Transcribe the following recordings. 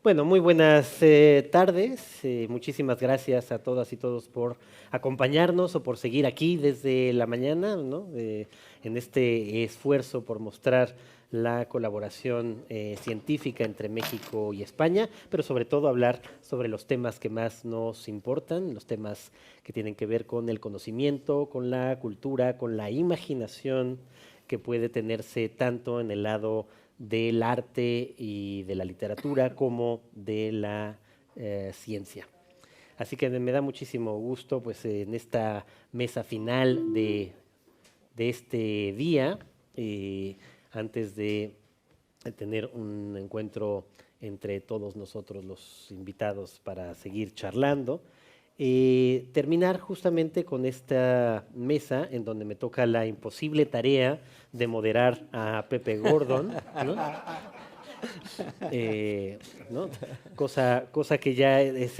Bueno, muy buenas tardes. Muchísimas gracias a todas y todos por acompañarnos o por seguir aquí desde la mañana, ¿no? En este esfuerzo por mostrar la colaboración científica entre México y España, pero sobre todo hablar sobre los temas que más nos importan, los temas que tienen que ver con el conocimiento, con la cultura, con la imaginación que puede tenerse tanto en el lado del arte y de la literatura como de la ciencia. Así que me da muchísimo gusto pues en esta mesa final de este día, antes de tener un encuentro entre todos nosotros los invitados para seguir charlando, terminar justamente con esta mesa en donde me toca la imposible tarea de moderar a Pepe Gordon, ¿no? Eh, ¿no? Cosa que ya es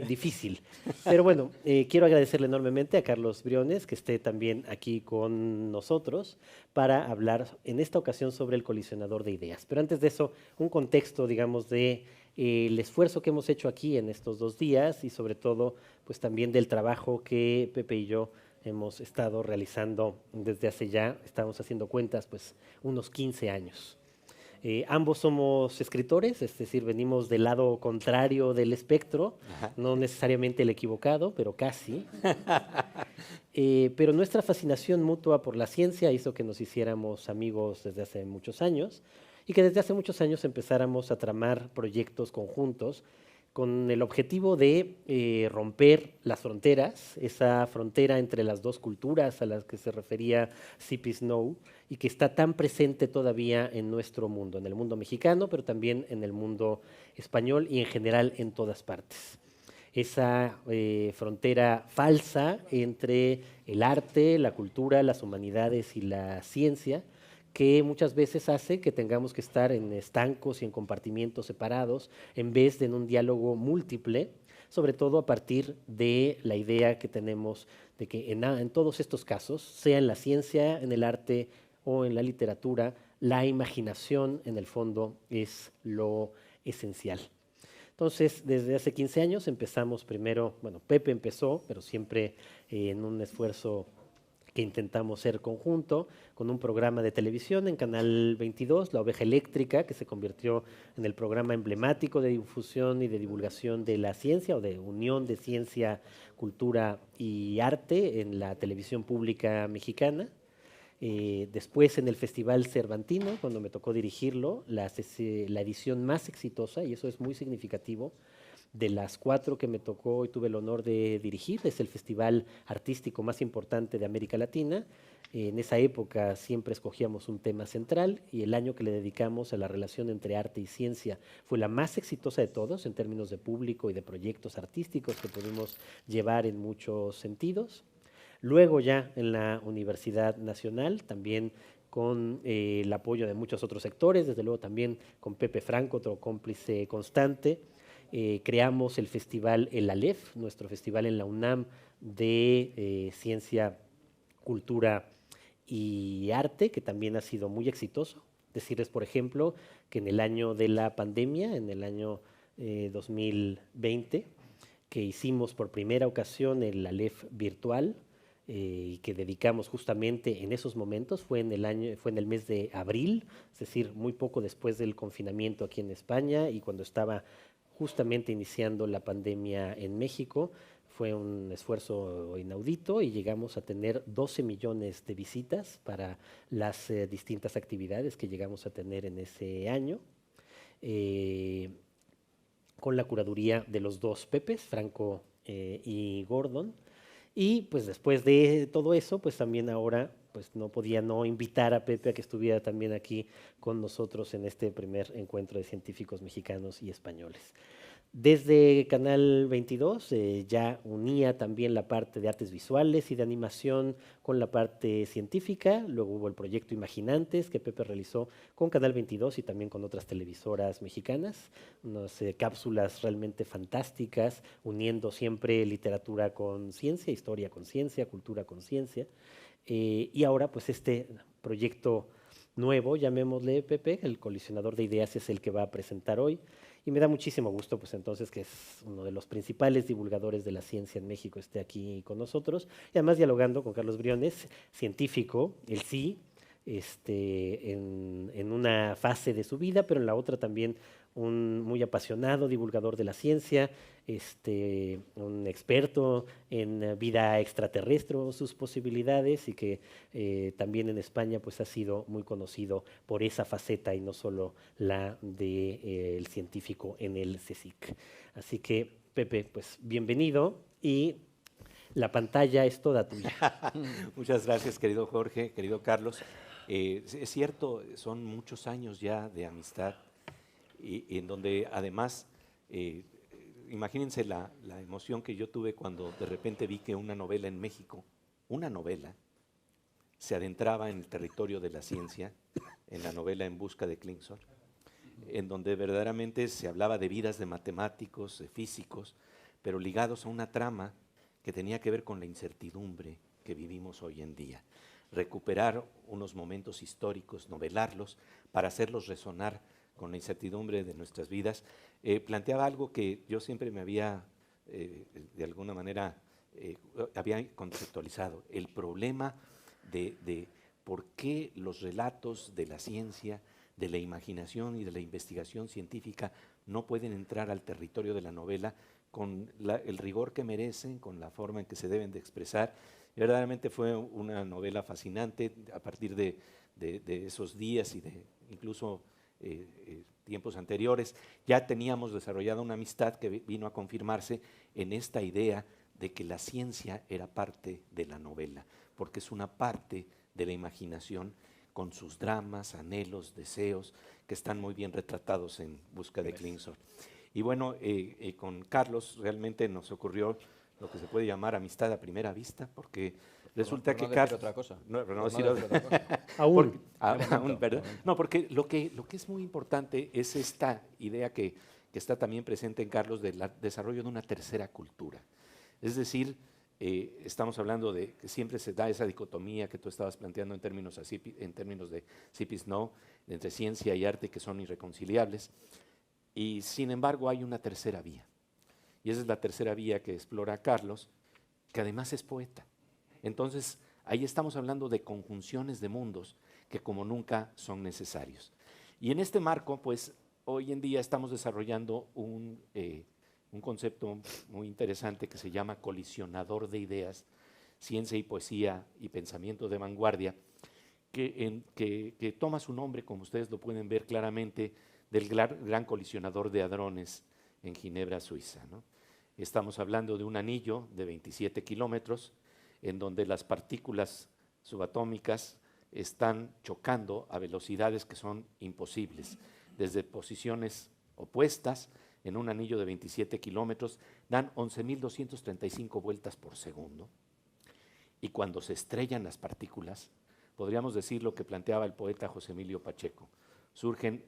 difícil. Pero bueno, quiero agradecerle enormemente a Carlos Briones que esté también aquí con nosotros para hablar en esta ocasión sobre el colisionador de ideas. Pero antes de eso, un contexto, digamos, de el esfuerzo que hemos hecho aquí en estos 2 días y sobre todo, pues también del trabajo que Pepe y yo hemos estado realizando desde hace ya, estamos haciendo cuentas, pues unos 15 años. Ambos somos escritores, es decir, venimos del lado contrario del espectro, Ajá. no necesariamente el equivocado, pero casi. Pero nuestra fascinación mutua por la ciencia hizo que nos hiciéramos amigos desde hace muchos años y que desde hace muchos años empezáramos a tramar proyectos conjuntos con el objetivo de romper las fronteras, esa frontera entre las dos culturas a las que se refería C.P. Snow y que está tan presente todavía en nuestro mundo, en el mundo mexicano, pero también en el mundo español y en general en todas partes. Esa frontera falsa entre el arte, la cultura, las humanidades y la ciencia, que muchas veces hace que tengamos que estar en estancos y en compartimientos separados en vez de en un diálogo múltiple, sobre todo a partir de la idea que tenemos de que en todos estos casos, sea en la ciencia, en el arte o en la literatura, la imaginación en el fondo es lo esencial. Entonces, desde hace 15 años empezamos primero, bueno, Pepe empezó, pero siempre en un esfuerzo que intentamos ser conjunto, con un programa de televisión en Canal 22, La Oveja Eléctrica, que se convirtió en el programa emblemático de difusión y de divulgación de la ciencia o de unión de ciencia, cultura y arte en la televisión pública mexicana. Después en el Festival Cervantino, cuando me tocó dirigirlo, la edición más exitosa, y eso es muy significativo, de las 4 que me tocó y tuve el honor de dirigir, es el festival artístico más importante de América Latina. En esa época siempre escogíamos un tema central y el año que le dedicamos a la relación entre arte y ciencia fue la más exitosa de todos en términos de público y de proyectos artísticos que pudimos llevar en muchos sentidos. Luego ya en la Universidad Nacional, también con el apoyo de muchos otros sectores, desde luego también con Pepe Franco, otro cómplice constante, creamos el festival El Aleph, nuestro festival en la UNAM de ciencia, cultura y arte, que también ha sido muy exitoso. Decirles, por ejemplo, que en el año de la pandemia, en el año 2020, que hicimos por primera ocasión el Aleph virtual, y que dedicamos justamente en esos momentos, fue en el mes de abril, es decir, muy poco después del confinamiento aquí en España y cuando estaba justamente iniciando la pandemia en México. Fue un esfuerzo inaudito y llegamos a tener 12 millones de visitas para las distintas actividades que llegamos a tener en ese año. Eh, con la curaduría de los dos Pepes, Franco y Gordon. Y pues después de todo eso, pues también ahora pues no podía no invitar a Pepe a que estuviera también aquí con nosotros en este primer encuentro de científicos mexicanos y españoles. Desde Canal 22 ya unía también la parte de artes visuales y de animación con la parte científica. Luego hubo el proyecto Imaginantes que Pepe realizó con Canal 22 y también con otras televisoras mexicanas. Unas cápsulas realmente fantásticas, uniendo siempre literatura con ciencia, historia con ciencia, cultura con ciencia. Y ahora pues este proyecto nuevo, llamémosle Pepe, el colisionador de ideas es el que va a presentar hoy Y me da muchísimo gusto, pues entonces, que es uno de los principales divulgadores de la ciencia en México esté aquí con nosotros. Y además dialogando con Carlos Briones, científico, él sí, en una fase de su vida, pero en la otra también un muy apasionado divulgador de la ciencia, un experto en vida extraterrestre, sus posibilidades, y que también en España pues ha sido muy conocido por esa faceta y no solo la del científico en el CSIC. Así que, Pepe, pues bienvenido y la pantalla es toda tuya. Muchas gracias, querido Jorge, querido Carlos. Es cierto, son muchos años ya de amistad y en donde además, eh, imagínense la emoción que yo tuve cuando de repente vi que una novela en México, una novela, se adentraba en el territorio de la ciencia, en la novela En busca de Klingsor, en donde verdaderamente se hablaba de vidas de matemáticos, de físicos, pero ligados a una trama que tenía que ver con la incertidumbre que vivimos hoy en día. Recuperar unos momentos históricos, novelarlos, para hacerlos resonar con la incertidumbre de nuestras vidas, planteaba algo que yo siempre me había, de alguna manera, había conceptualizado, el problema de por qué los relatos de la ciencia, de la imaginación y de la investigación científica no pueden entrar al territorio de la novela con el rigor que merecen, con la forma en que se deben de expresar. Y verdaderamente fue una novela fascinante a partir de esos días y de incluso tiempos anteriores. Ya teníamos desarrollado una amistad que vino a confirmarse en esta idea de que la ciencia era parte de la novela, porque es una parte de la imaginación con sus dramas, anhelos, deseos, que están muy bien retratados en Busca de Klingsor. Y bueno, con Carlos realmente nos ocurrió lo que se puede llamar amistad a primera vista, porque resulta que Carlos... otra cosa. No decir otra cosa. Aún. No, porque lo que es muy importante es esta idea que está también presente en Carlos del desarrollo de una tercera cultura. Es decir, estamos hablando de que siempre se da esa dicotomía que tú estabas planteando en términos de Cipis-No, entre ciencia y arte, que son irreconciliables. Y sin embargo hay una tercera vía. Y esa es la tercera vía que explora Carlos, que además es poeta. Entonces, ahí estamos hablando de conjunciones de mundos que como nunca son necesarios. Y en este marco, pues, hoy en día estamos desarrollando un concepto muy interesante que se llama colisionador de ideas, ciencia y poesía y pensamiento de vanguardia, que toma su nombre, como ustedes lo pueden ver claramente, del gran colisionador de hadrones en Ginebra, Suiza, ¿no? Estamos hablando de un anillo de 27 kilómetros en donde las partículas subatómicas están chocando a velocidades que son imposibles, desde posiciones opuestas. En un anillo de 27 kilómetros dan 11.235 vueltas por segundo. Y cuando se estrellan las partículas, podríamos decir lo que planteaba el poeta José Emilio Pacheco, surgen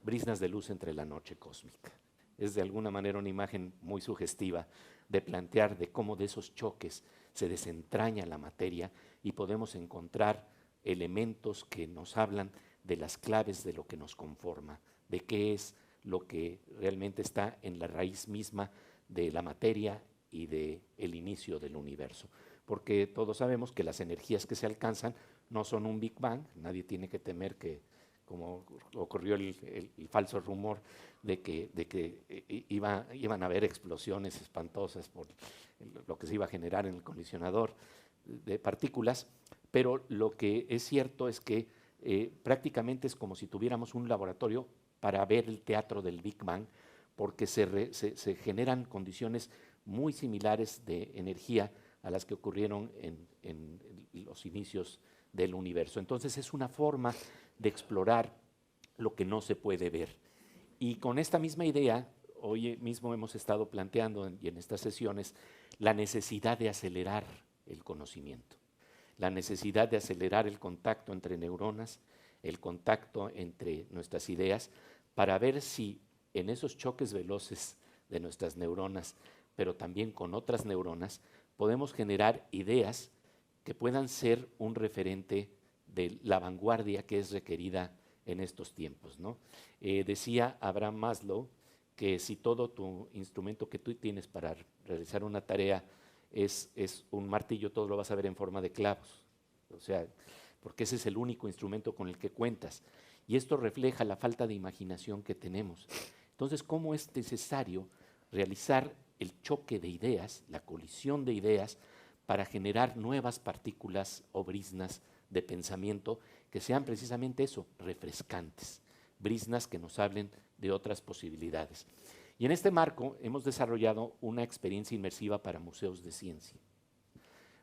brisnas de luz entre la noche cósmica. Es de alguna manera una imagen muy sugestiva de plantear de cómo de esos choques se desentraña la materia y podemos encontrar elementos que nos hablan de las claves de lo que nos conforma, de qué es lo que realmente está en la raíz misma de la materia y del inicio del universo. Porque todos sabemos que las energías que se alcanzan no son un Big Bang, nadie tiene que temer que, como ocurrió el falso rumor de que iban a haber explosiones espantosas por lo que se iba a generar en el colisionador de partículas, pero lo que es cierto es que prácticamente es como si tuviéramos un laboratorio para ver el teatro del Big Bang, porque se generan condiciones muy similares de energía a las que ocurrieron en los inicios del universo. Entonces es una forma de explorar lo que no se puede ver. Y con esta misma idea, hoy mismo hemos estado planteando y en estas sesiones la necesidad de acelerar el conocimiento, la necesidad de acelerar el contacto entre neuronas, el contacto entre nuestras ideas, para ver si en esos choques veloces de nuestras neuronas, pero también con otras neuronas, podemos generar ideas que puedan ser un referente de la vanguardia que es requerida en estos tiempos, ¿no? Decía Abraham Maslow que si todo tu instrumento que tú tienes para realizar una tarea es un martillo, todo lo vas a ver en forma de clavos. O sea, porque ese es el único instrumento con el que cuentas. Y esto refleja la falta de imaginación que tenemos. Entonces, ¿cómo es necesario realizar el choque de ideas, la colisión de ideas, para generar nuevas partículas o briznas de pensamiento que sean precisamente eso, refrescantes, briznas que nos hablen de otras posibilidades? Y en este marco hemos desarrollado una experiencia inmersiva para museos de ciencia.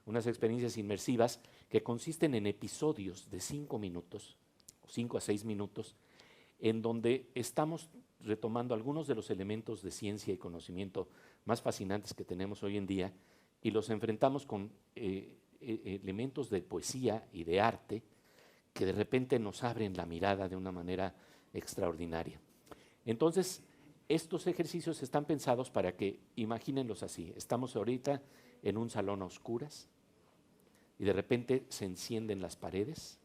Unas experiencias inmersivas que consisten en episodios de 5 minutos, 5 a 6 minutos, en donde estamos retomando algunos de los elementos de ciencia y conocimiento más fascinantes que tenemos hoy en día y los enfrentamos con elementos de poesía y de arte que de repente nos abren la mirada de una manera extraordinaria. Entonces, estos ejercicios están pensados para que, imagínenlos así, estamos ahorita en un salón a oscuras y de repente se encienden las paredes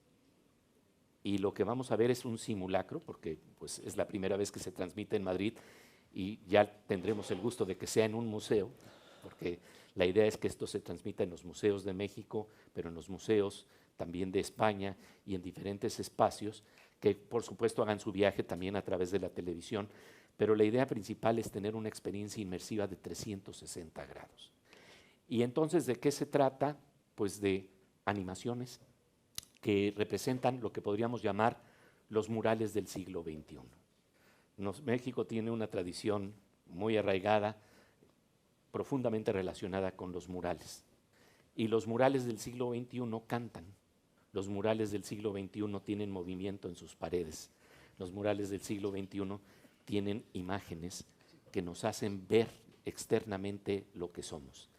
y lo que vamos a ver es un simulacro, porque pues, es la primera vez que se transmite en Madrid y ya tendremos el gusto de que sea en un museo, porque la idea es que esto se transmita en los museos de México, pero en los museos también de España y en diferentes espacios, que por supuesto hagan su viaje también a través de la televisión, pero la idea principal es tener una experiencia inmersiva de 360 grados. Y entonces, ¿de qué se trata? Pues de animaciones que representan lo que podríamos llamar los murales del siglo XXI. México tiene una tradición muy arraigada, profundamente relacionada con los murales. Y los murales del siglo XXI cantan. Los murales del siglo XXI tienen movimiento en sus paredes. Los murales del siglo XXI tienen imágenes que nos hacen ver externamente lo que somos.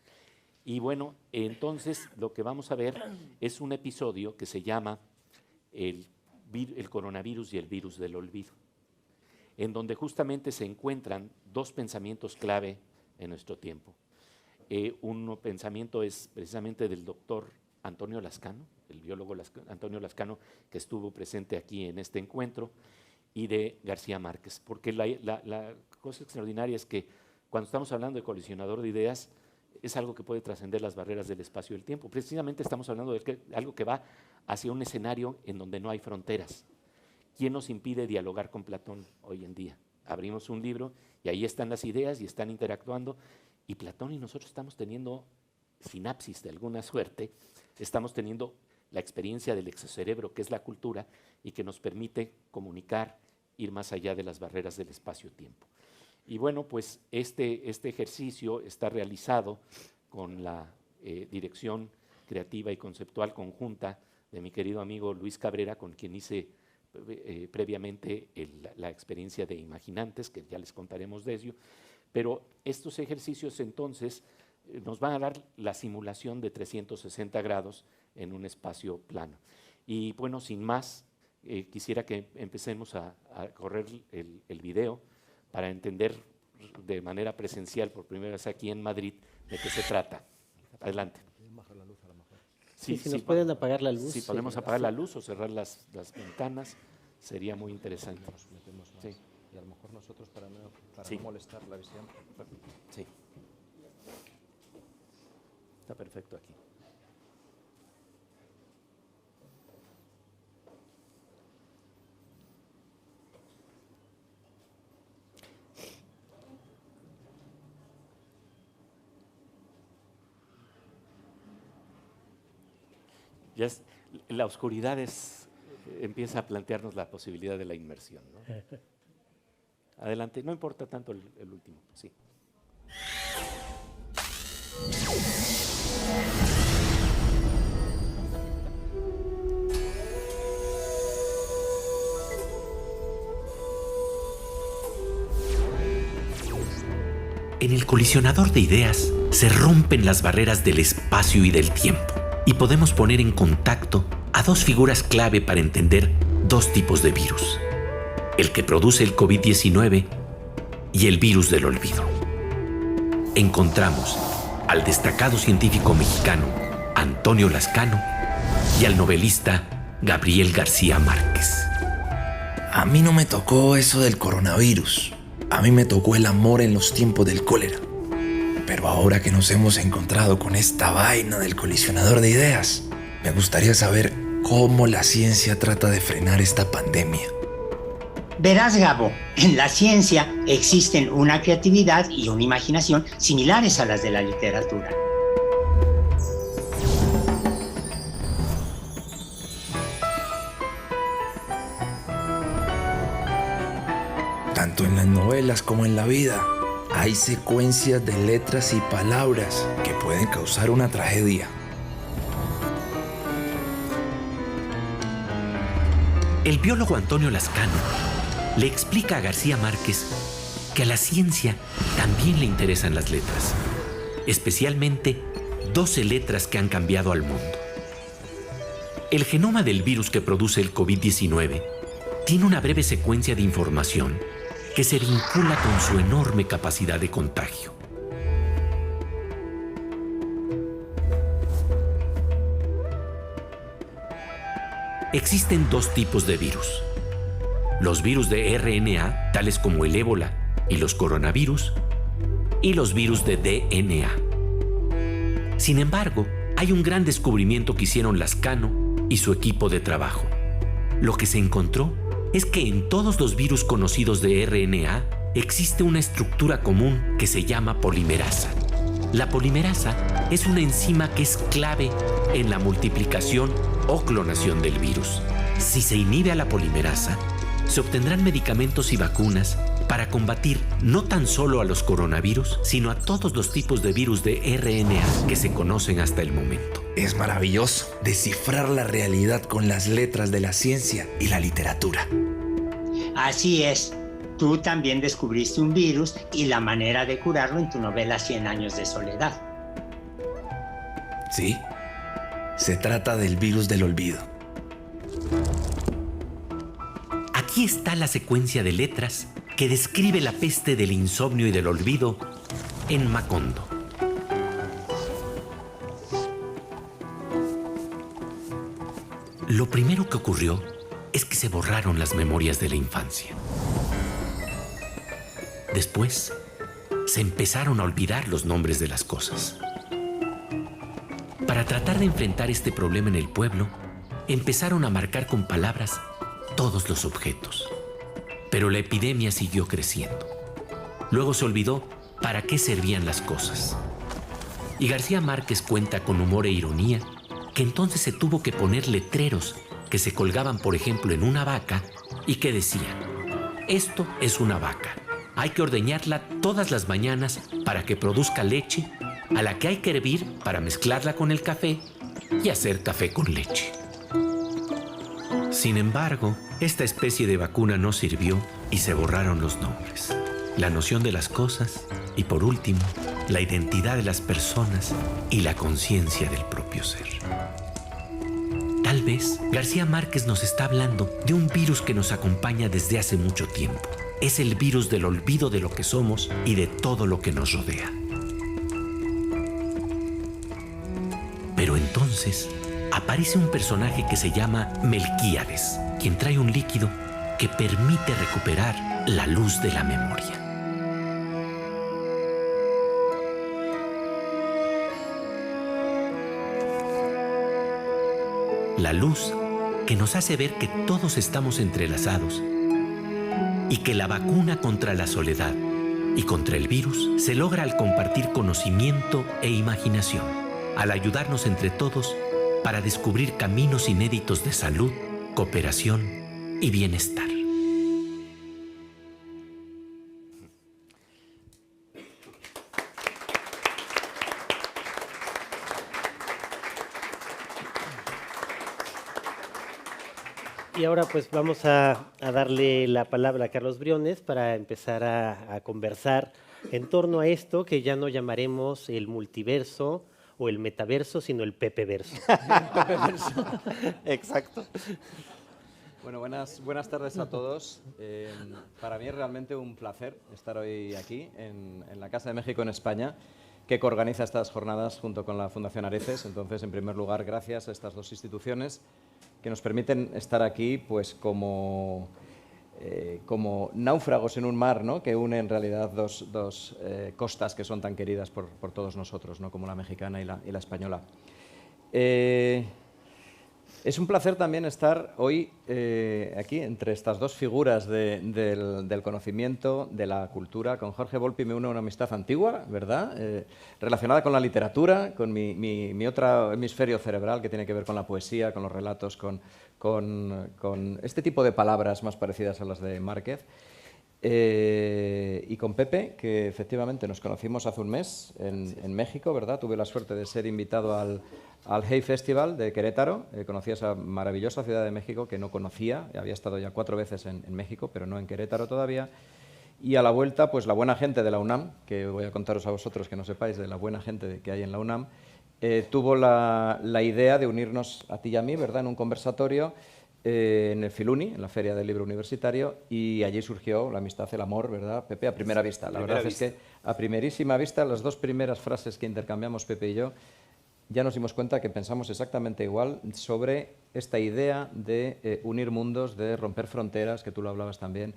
Y bueno, entonces lo que vamos a ver es un episodio que se llama el coronavirus y el virus del olvido, en donde justamente se encuentran dos pensamientos clave en nuestro tiempo. Un pensamiento es precisamente del doctor Antonio Lascano, el biólogo Antonio Lascano, que estuvo presente aquí en este encuentro, y de García Márquez, porque la cosa extraordinaria es que cuando estamos hablando de colisionador de ideas, es algo que puede trascender las barreras del espacio y el tiempo. Precisamente estamos hablando de algo que va hacia un escenario en donde no hay fronteras. ¿Quién nos impide dialogar con Platón hoy en día? Abrimos un libro y ahí están las ideas y están interactuando, y Platón y nosotros estamos teniendo sinapsis de alguna suerte, estamos teniendo la experiencia del exocerebro, que es la cultura, y que nos permite comunicar, ir más allá de las barreras del espacio-tiempo. Y bueno, pues este ejercicio está realizado con la dirección creativa y conceptual conjunta de mi querido amigo Luis Cabrera, con quien hice previamente la experiencia de Imaginantes, que ya les contaremos de ello. Pero estos ejercicios entonces nos van a dar la simulación de 360 grados en un espacio plano. Y bueno, sin más, quisiera que empecemos a correr el video para entender de manera presencial por primera vez aquí en Madrid de qué se trata. Adelante. Sí, si nos pueden apagar la luz. Si podemos apagar la luz o cerrar las ventanas, sería muy interesante. Sí. Y a lo mejor nosotros para no molestar la visión. Sí. Está perfecto aquí. Ya la oscuridad empieza a plantearnos la posibilidad de la inmersión, ¿no? Adelante, no importa tanto el último, sí. En el colisionador de ideas se rompen las barreras del espacio y del tiempo y podemos poner en contacto a dos figuras clave para entender dos tipos de virus: el que produce el COVID-19 y el virus del olvido. Encontramos al destacado científico mexicano Antonio Lascano y al novelista Gabriel García Márquez. A mí no me tocó eso del coronavirus, A mí me tocó el amor en los tiempos del cólera. Pero ahora que nos hemos encontrado con esta vaina del colisionador de ideas, me gustaría saber cómo la ciencia trata de frenar esta pandemia. Verás, Gabo, en la ciencia existen una creatividad y una imaginación similares a las de la literatura. Tanto en las novelas como en la vida, hay secuencias de letras y palabras que pueden causar una tragedia. El biólogo Antonio Lascano le explica a García Márquez que a la ciencia también le interesan las letras, especialmente 12 letras que han cambiado al mundo. El genoma del virus que produce el COVID-19 tiene una breve secuencia de información que se vincula con su enorme capacidad de contagio. Existen dos tipos de virus: los virus de RNA, tales como el ébola y los coronavirus, y los virus de DNA. Sin embargo, hay un gran descubrimiento que hicieron Lascano y su equipo de trabajo. Lo que se encontró es que en todos los virus conocidos de RNA existe una estructura común que se llama polimerasa. La polimerasa es una enzima que es clave en la multiplicación o clonación del virus. Si se inhibe a la polimerasa, se obtendrán medicamentos y vacunas para combatir no tan solo a los coronavirus, sino a todos los tipos de virus de RNA que se conocen hasta el momento. Es maravilloso descifrar la realidad con las letras de la ciencia y la literatura. Así es. Tú también descubriste un virus y la manera de curarlo en tu novela 100 años de soledad. Sí, se trata del virus del olvido. Aquí está la secuencia de letras que describe la peste del insomnio y del olvido en Macondo. Lo primero que ocurrió es que se borraron las memorias de la infancia. Después, se empezaron a olvidar los nombres de las cosas. Para tratar de enfrentar este problema en el pueblo, empezaron a marcar con palabras todos los objetos. Pero la epidemia siguió creciendo. Luego se olvidó para qué servían las cosas. Y García Márquez cuenta con humor e ironía que entonces se tuvo que poner letreros que se colgaban, por ejemplo, en una vaca y que decían: esto es una vaca. Hay que ordeñarla todas las mañanas para que produzca leche, a la que hay que hervir para mezclarla con el café y hacer café con leche. Sin embargo, esta especie de vacuna no sirvió y se borraron los nombres, la noción de las cosas y, por último, la identidad de las personas y la conciencia del propio ser. Tal vez García Márquez nos está hablando de un virus que nos acompaña desde hace mucho tiempo. Es el virus del olvido de lo que somos y de todo lo que nos rodea. Pero entonces aparece un personaje que se llama Melquíades, quien trae un líquido que permite recuperar la luz de la memoria. La luz que nos hace ver que todos estamos entrelazados y que la vacuna contra la soledad y contra el virus se logra al compartir conocimiento e imaginación, al ayudarnos entre todos para descubrir caminos inéditos de salud, cooperación y bienestar. Y ahora pues vamos a darle la palabra a Carlos Briones para empezar a conversar en torno a esto que ya no llamaremos el multiverso o el metaverso, sino el pepeverso. Exacto. Bueno, buenas tardes a todos. Para mí es realmente un placer estar hoy aquí en la Casa de México en España, que coorganiza estas jornadas junto con la Fundación Areces. Entonces, en primer lugar, gracias a estas dos instituciones que nos permiten estar aquí pues como como náufragos en un mar, ¿no?, que une en realidad dos costas que son tan queridas por todos nosotros, ¿no?, como la mexicana y la española. Es un placer también estar hoy aquí entre estas dos figuras del conocimiento, de la cultura. Con Jorge Volpi me une una amistad antigua, ¿verdad?, relacionada con la literatura, con mi otro hemisferio cerebral que tiene que ver con la poesía, con los relatos, con este tipo de palabras más parecidas a las de Márquez. Y con Pepe, que efectivamente nos conocimos hace un mes en México, ¿verdad? Tuve la suerte de ser invitado al Hey Festival de Querétaro. Conocí esa maravillosa ciudad de México que no conocía. Había estado ya 4 veces en México, pero no en Querétaro todavía. Y a la vuelta, pues la buena gente de la UNAM, que voy a contaros a vosotros que no sepáis de la buena gente que hay en la UNAM, tuvo la idea de unirnos a ti y a mí, ¿verdad?, en un conversatorio en el Filuni, en la Feria del Libro Universitario, y allí surgió la amistad, el amor, ¿verdad, Pepe? A primera vista. La verdad es que a primerísima vista, las 2 primeras frases que intercambiamos Pepe y yo, ya nos dimos cuenta que pensamos exactamente igual sobre esta idea de unir mundos, de romper fronteras, que tú lo hablabas también,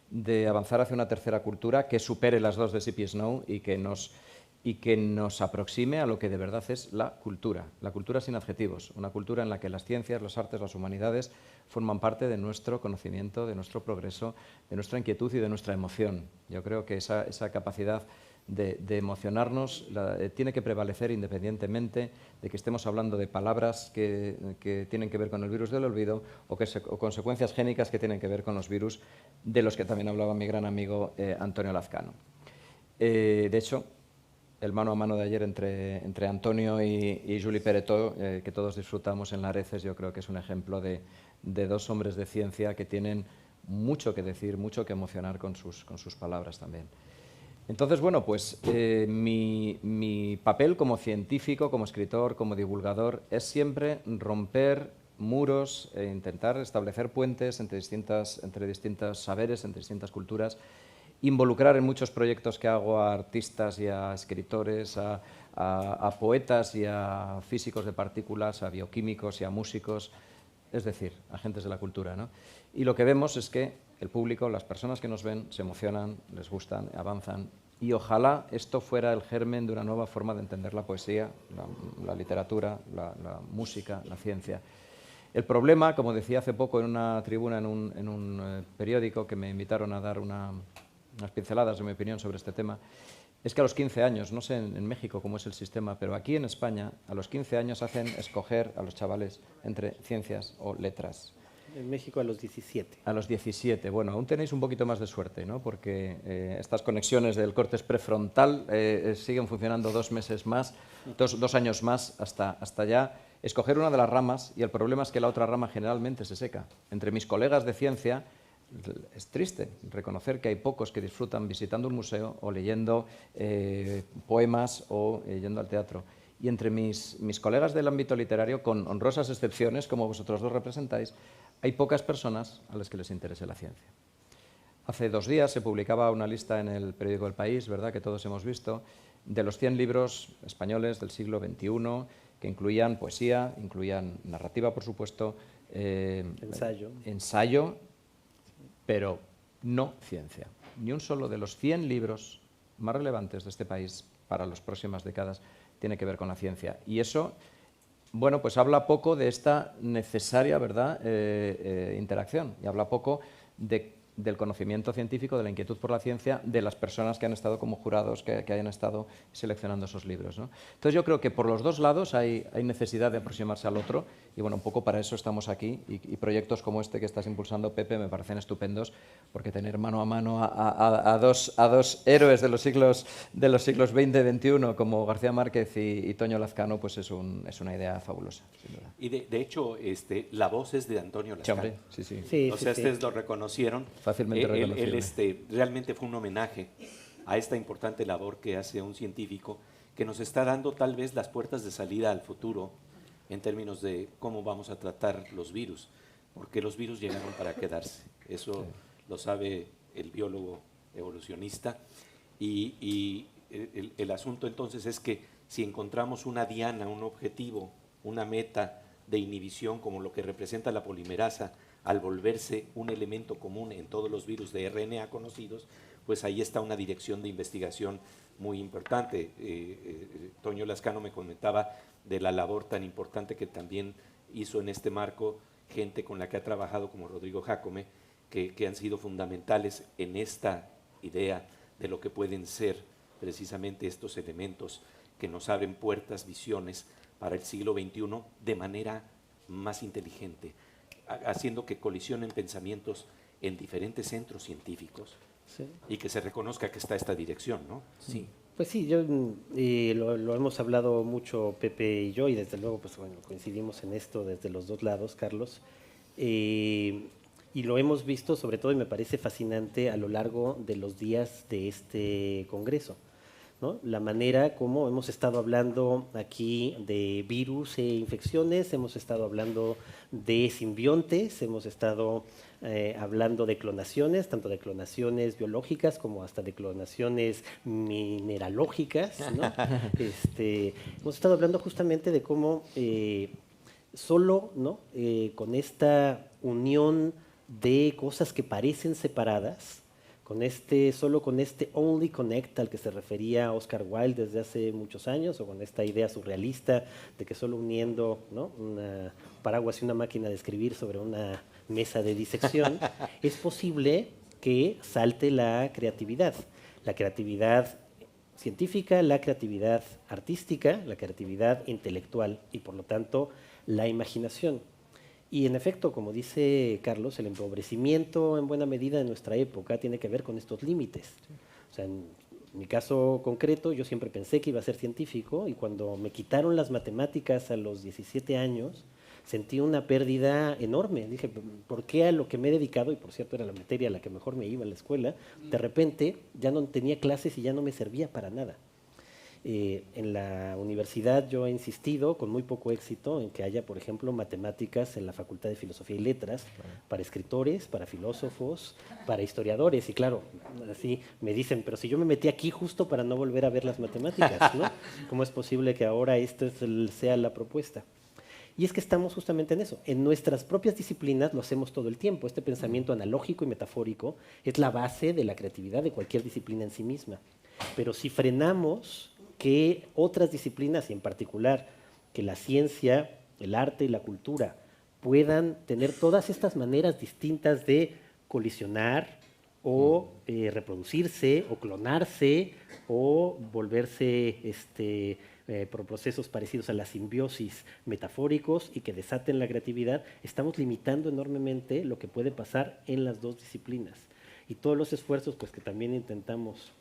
de avanzar hacia una tercera cultura que supere las 2 de C.P. Snow y que nos aproxime a lo que de verdad es la cultura sin adjetivos, una cultura en la que las ciencias, las artes, las humanidades forman parte de nuestro conocimiento, de nuestro progreso, de nuestra inquietud y de nuestra emoción. Yo creo que esa capacidad de emocionarnos tiene que prevalecer independientemente de que estemos hablando de palabras que tienen que ver con el virus del olvido o consecuencias génicas que tienen que ver con los virus de los que también hablaba mi gran amigo Antonio Lazcano. De hecho, el mano a mano de ayer entre Antonio y Julie Peretó, que todos disfrutamos en Lareces, yo creo que es un ejemplo de 2 hombres de ciencia que tienen mucho que decir, mucho que emocionar con sus palabras también. Entonces, bueno, pues mi papel como científico, como escritor, como divulgador, es siempre romper muros e intentar establecer puentes entre distintos saberes, entre distintas culturas, involucrar en muchos proyectos que hago a artistas y a escritores, a poetas y a físicos de partículas, a bioquímicos y a músicos, es decir, agentes de la cultura, ¿no? Y lo que vemos es que el público, las personas que nos ven, se emocionan, les gustan, avanzan, y ojalá esto fuera el germen de una nueva forma de entender la poesía, la literatura, la música, la ciencia. El problema, como decía hace poco en una tribuna en un periódico que me invitaron a dar unas pinceladas de mi opinión sobre este tema, es que a los 15 años, no sé en México cómo es el sistema, pero aquí en España a los 15 años hacen escoger a los chavales entre ciencias o letras. En México a los 17. A los 17. Bueno, aún tenéis un poquito más de suerte, ¿no? Porque estas conexiones del córtex prefrontal siguen funcionando 2 meses más, 2 años más hasta ya escoger una de las ramas, y el problema es que la otra rama generalmente se seca. Entre mis colegas de ciencia es triste reconocer que hay pocos que disfrutan visitando un museo o leyendo poemas o yendo al teatro. Y entre mis colegas del ámbito literario, con honrosas excepciones, como vosotros 2 representáis, hay pocas personas a las que les interese la ciencia. Hace 2 días se publicaba una lista en el periódico El País, ¿verdad?, que todos hemos visto, de los 100 libros españoles del siglo XXI, que incluían poesía, incluían narrativa, por supuesto, ensayo, pero no ciencia. Ni un solo de los 100 libros más relevantes de este país para las próximas décadas tiene que ver con la ciencia. Y eso, bueno, pues habla poco de esta necesaria, ¿verdad?, interacción, y habla poco del conocimiento científico, de la inquietud por la ciencia, de las personas que han estado como jurados, que hayan estado seleccionando esos libros, ¿no? Entonces yo creo que por los 2 lados hay necesidad de aproximarse al otro, y bueno, un poco para eso estamos aquí, y proyectos como este que estás impulsando, Pepe, me parecen estupendos, porque tener mano a mano a dos héroes de los siglos XX y XXI, como García Márquez y Toño Lazcano, pues es una idea fabulosa, sin duda. Y de hecho, la voz es de Antonio Lazcano. Sí, sí. Sí, O sea, ustedes lo reconocieron. Fácilmente reconocible. Él realmente fue un homenaje a esta importante labor que hace un científico que nos está dando tal vez las puertas de salida al futuro en términos de cómo vamos a tratar los virus, porque los virus llegaron para quedarse. Eso lo sabe el biólogo evolucionista, y el asunto entonces es que si encontramos una diana, un objetivo, una meta de inhibición como lo que representa la polimerasa al volverse un elemento común en todos los virus de RNA conocidos, pues ahí está una dirección de investigación muy importante. Toño Lascano me comentaba de la labor tan importante que también hizo en este marco gente con la que ha trabajado, como Rodrigo Jácome, que han sido fundamentales en esta idea de lo que pueden ser precisamente estos elementos que nos abren puertas, visiones para el siglo XXI de manera más inteligente, haciendo que colisionen pensamientos en diferentes centros científicos, sí, y que se reconozca que está esta dirección, ¿no? Sí. Pues sí, lo hemos hablado mucho Pepe y yo, y desde luego pues bueno, coincidimos en esto desde los dos lados, Carlos, y lo hemos visto sobre todo, y me parece fascinante, a lo largo de los días de este congreso, ¿no? La manera como hemos estado hablando aquí de virus e infecciones, hemos estado hablando de simbiontes, hemos estado hablando de clonaciones, tanto de clonaciones biológicas como hasta de clonaciones mineralógicas, ¿no? Hemos estado hablando justamente de cómo solo, ¿no? Con esta unión de cosas que parecen separadas, solo con este only connect al que se refería Oscar Wilde desde hace muchos años, o con esta idea surrealista de que solo uniendo, ¿no? un paraguas y una máquina de escribir sobre una mesa de disección, es posible que salte la creatividad científica, la creatividad artística, la creatividad intelectual y por lo tanto la imaginación. Y en efecto, como dice Carlos, el empobrecimiento en buena medida de nuestra época tiene que ver con estos límites. O sea, en mi caso concreto, yo siempre pensé que iba a ser científico y cuando me quitaron las matemáticas a los 17 años, sentí una pérdida enorme. Dije, ¿por qué a lo que me he dedicado? Y por cierto, era la materia a la que mejor me iba en la escuela. De repente ya no tenía clases y ya no me servía para nada. En la universidad yo he insistido, con muy poco éxito, en que haya, por ejemplo, matemáticas en la Facultad de Filosofía y Letras para escritores, para filósofos, para historiadores. Y claro, así me dicen, pero si yo me metí aquí justo para no volver a ver las matemáticas, ¿no? ¿Cómo es posible que ahora esto sea la propuesta? Y es que estamos justamente en eso. En nuestras propias disciplinas lo hacemos todo el tiempo. Este pensamiento analógico y metafórico es la base de la creatividad de cualquier disciplina en sí misma. Pero si frenamos que otras disciplinas, y en particular que la ciencia, el arte y la cultura puedan tener todas estas maneras distintas de colisionar o reproducirse o clonarse o volverse por procesos parecidos a la simbiosis metafóricos y que desaten la creatividad, estamos limitando enormemente lo que puede pasar en las dos disciplinas. Y todos los esfuerzos pues, que también intentamos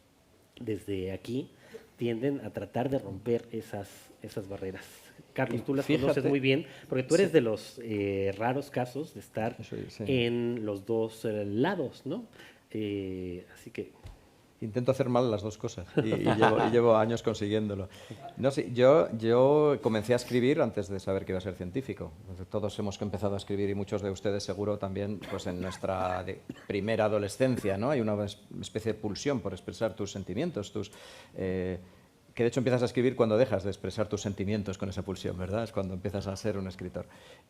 desde aquí tienden a tratar de romper esas barreras. Carlos, tú las conoces muy bien, porque tú eres de los raros casos de estar en los dos lados, ¿no? Así que... Intento hacer mal las dos cosas y llevo años consiguiéndolo. No, sí, yo comencé a escribir antes de saber que iba a ser científico. Todos hemos empezado a escribir y muchos de ustedes seguro también pues en nuestra primera adolescencia, ¿no? Hay una especie de pulsión por expresar tus sentimientos, que de hecho empiezas a escribir cuando dejas de expresar tus sentimientos con esa pulsión, ¿verdad? Es cuando empiezas a ser un escritor.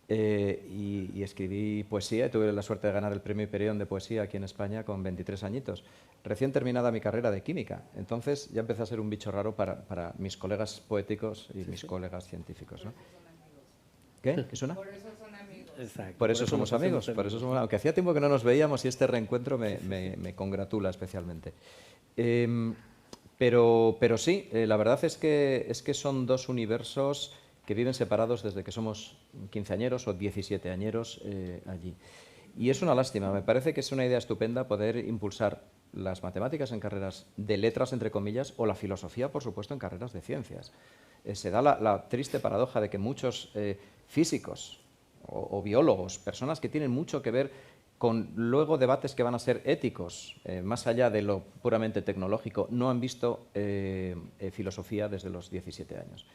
Y escribí poesía, y tuve la suerte de ganar el premio Hiperión de poesía aquí en España con 23 añitos, recién terminada mi carrera de química. Entonces ya empecé a ser un bicho raro para mis colegas poéticos y mis colegas científicos, ¿no? ¿Qué? ¿Qué suena? Por eso son amigos. Exacto. Por eso somos amigos. Aunque hacía tiempo que no nos veíamos y este reencuentro me congratula especialmente. Pero sí, la verdad es que son dos universos que viven separados desde que somos quinceañeros o 17añeros allí. Y es una lástima, me parece que es una idea estupenda poder impulsar las matemáticas en carreras de letras, entre comillas, o la filosofía, por supuesto, en carreras de ciencias. Se da la triste paradoja de que muchos físicos o biólogos, personas que tienen mucho que ver con luego debates que van a ser éticos, más allá de lo puramente tecnológico, no han visto filosofía desde los 17 años.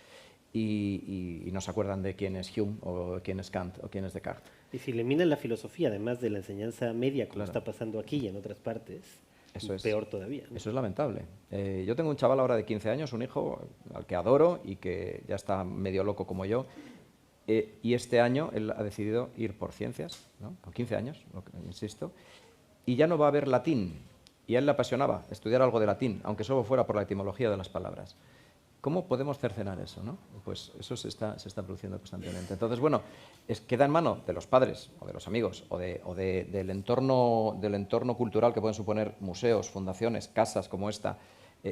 Y no se acuerdan de quién es Hume, o quién es Kant, o quién es Descartes. Y si eliminan la filosofía, además de la enseñanza media, como está pasando aquí y en otras partes, peor todavía, ¿no? Eso es lamentable. Yo tengo un chaval ahora de 15 años, un hijo al que adoro y que ya está medio loco como yo, Y este año él ha decidido ir por ciencias, ¿no? Con 15 años, insisto, y ya no va a haber latín. Y a él le apasionaba estudiar algo de latín, aunque solo fuera por la etimología de las palabras. ¿Cómo podemos cercenar eso, no? Pues eso se está produciendo constantemente. Entonces, bueno, queda en mano de los padres o de los amigos o del entorno cultural que pueden suponer museos, fundaciones, casas como esta,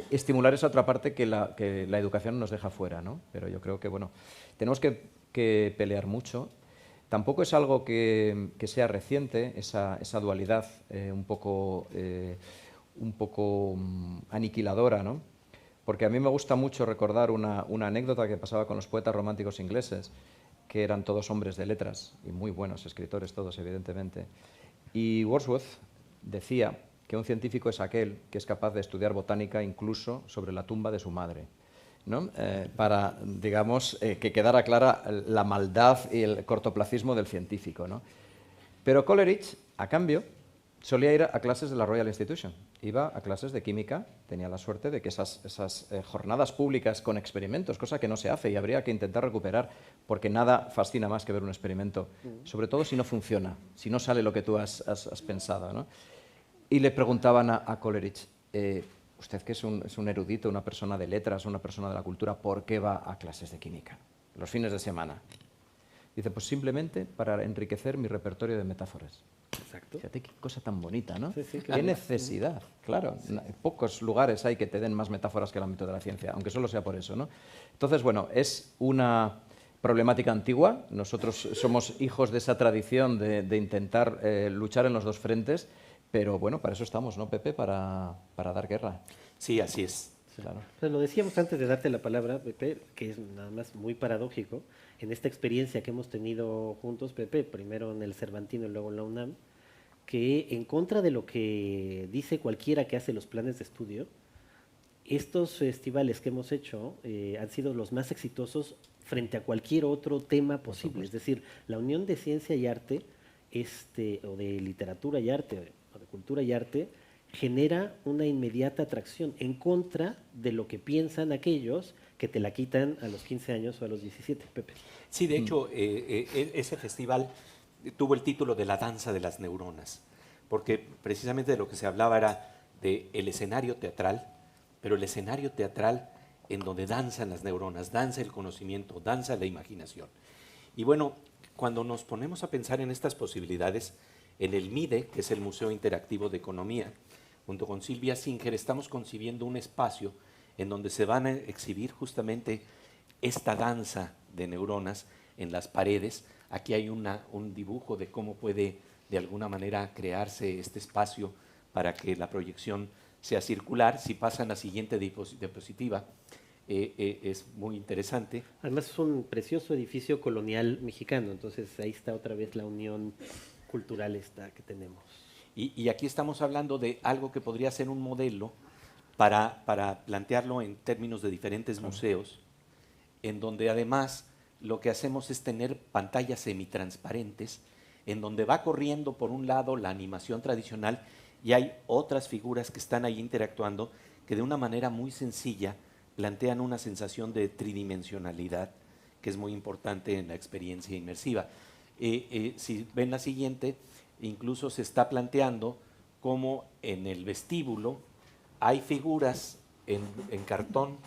estimular esa otra parte que la educación nos deja fuera, ¿no? Pero yo creo que, bueno, tenemos que pelear mucho. Tampoco es algo que sea reciente, esa dualidad un poco aniquiladora, ¿no? Porque a mí me gusta mucho recordar una anécdota que pasaba con los poetas románticos ingleses, que eran todos hombres de letras y muy buenos escritores todos, evidentemente. Y Wordsworth decía que un científico es aquel que es capaz de estudiar botánica incluso sobre la tumba de su madre, ¿no? Para, digamos, que quedara clara la maldad y el cortoplacismo del científico, ¿no? Pero Coleridge, a cambio, solía ir a clases de la Royal Institution. Iba a clases de química, tenía la suerte de que esas jornadas públicas con experimentos, cosa que no se hace y habría que intentar recuperar, porque nada fascina más que ver un experimento, sobre todo si no funciona, si no sale lo que tú has pensado, ¿no? Y le preguntaban a Coleridge, usted que es un erudito, una persona de letras, una persona de la cultura, ¿por qué va a clases de química los fines de semana? Dice, pues simplemente para enriquecer mi repertorio de metáforas. Exacto. Fíjate qué cosa tan bonita, ¿no? Sí, claro. Qué necesidad, claro. Pocos lugares hay que te den más metáforas que el ámbito de la ciencia, aunque solo sea por eso, ¿no? Entonces, bueno, es una problemática antigua. Nosotros somos hijos de esa tradición de intentar luchar en los dos frentes, pero bueno, para eso estamos, ¿no, Pepe? Para dar guerra. Sí, así es. Claro. Pues lo decíamos antes de darte la palabra, Pepe, que es nada más muy paradójico, en esta experiencia que hemos tenido juntos, Pepe, primero en el Cervantino y luego en la UNAM, que en contra de lo que dice cualquiera que hace los planes de estudio, estos festivales que hemos hecho han sido los más exitosos frente a cualquier otro tema posible. Es decir, la unión de ciencia y arte, o de literatura y arte, o de cultura y arte, genera una inmediata atracción en contra de lo que piensan aquellos que te la quitan a los 15 años o a los 17, Pepe. Sí, de hecho, ese festival tuvo el título de La danza de las neuronas, porque precisamente de lo que se hablaba era del escenario teatral, pero el escenario teatral en donde danzan las neuronas, danza el conocimiento, danza la imaginación. Y bueno, cuando nos ponemos a pensar en estas posibilidades, en el MIDE, que es el Museo Interactivo de Economía, junto con Silvia Singer, estamos concibiendo un espacio en donde se van a exhibir justamente esta danza de neuronas en las paredes. Aquí hay un dibujo de cómo puede de alguna manera crearse este espacio para que la proyección sea circular. Si pasan a la siguiente diapositiva, es muy interesante. Además es un precioso edificio colonial mexicano, entonces ahí está otra vez la unión cultural que tenemos. Y aquí estamos hablando de algo que podría ser un modelo para plantearlo en términos de diferentes museos, en donde además lo que hacemos es tener pantallas semitransparentes, en donde va corriendo por un lado la animación tradicional y hay otras figuras que están ahí interactuando que de una manera muy sencilla plantean una sensación de tridimensionalidad que es muy importante en la experiencia inmersiva. Si ven la siguiente, incluso se está planteando cómo en el vestíbulo hay figuras en cartón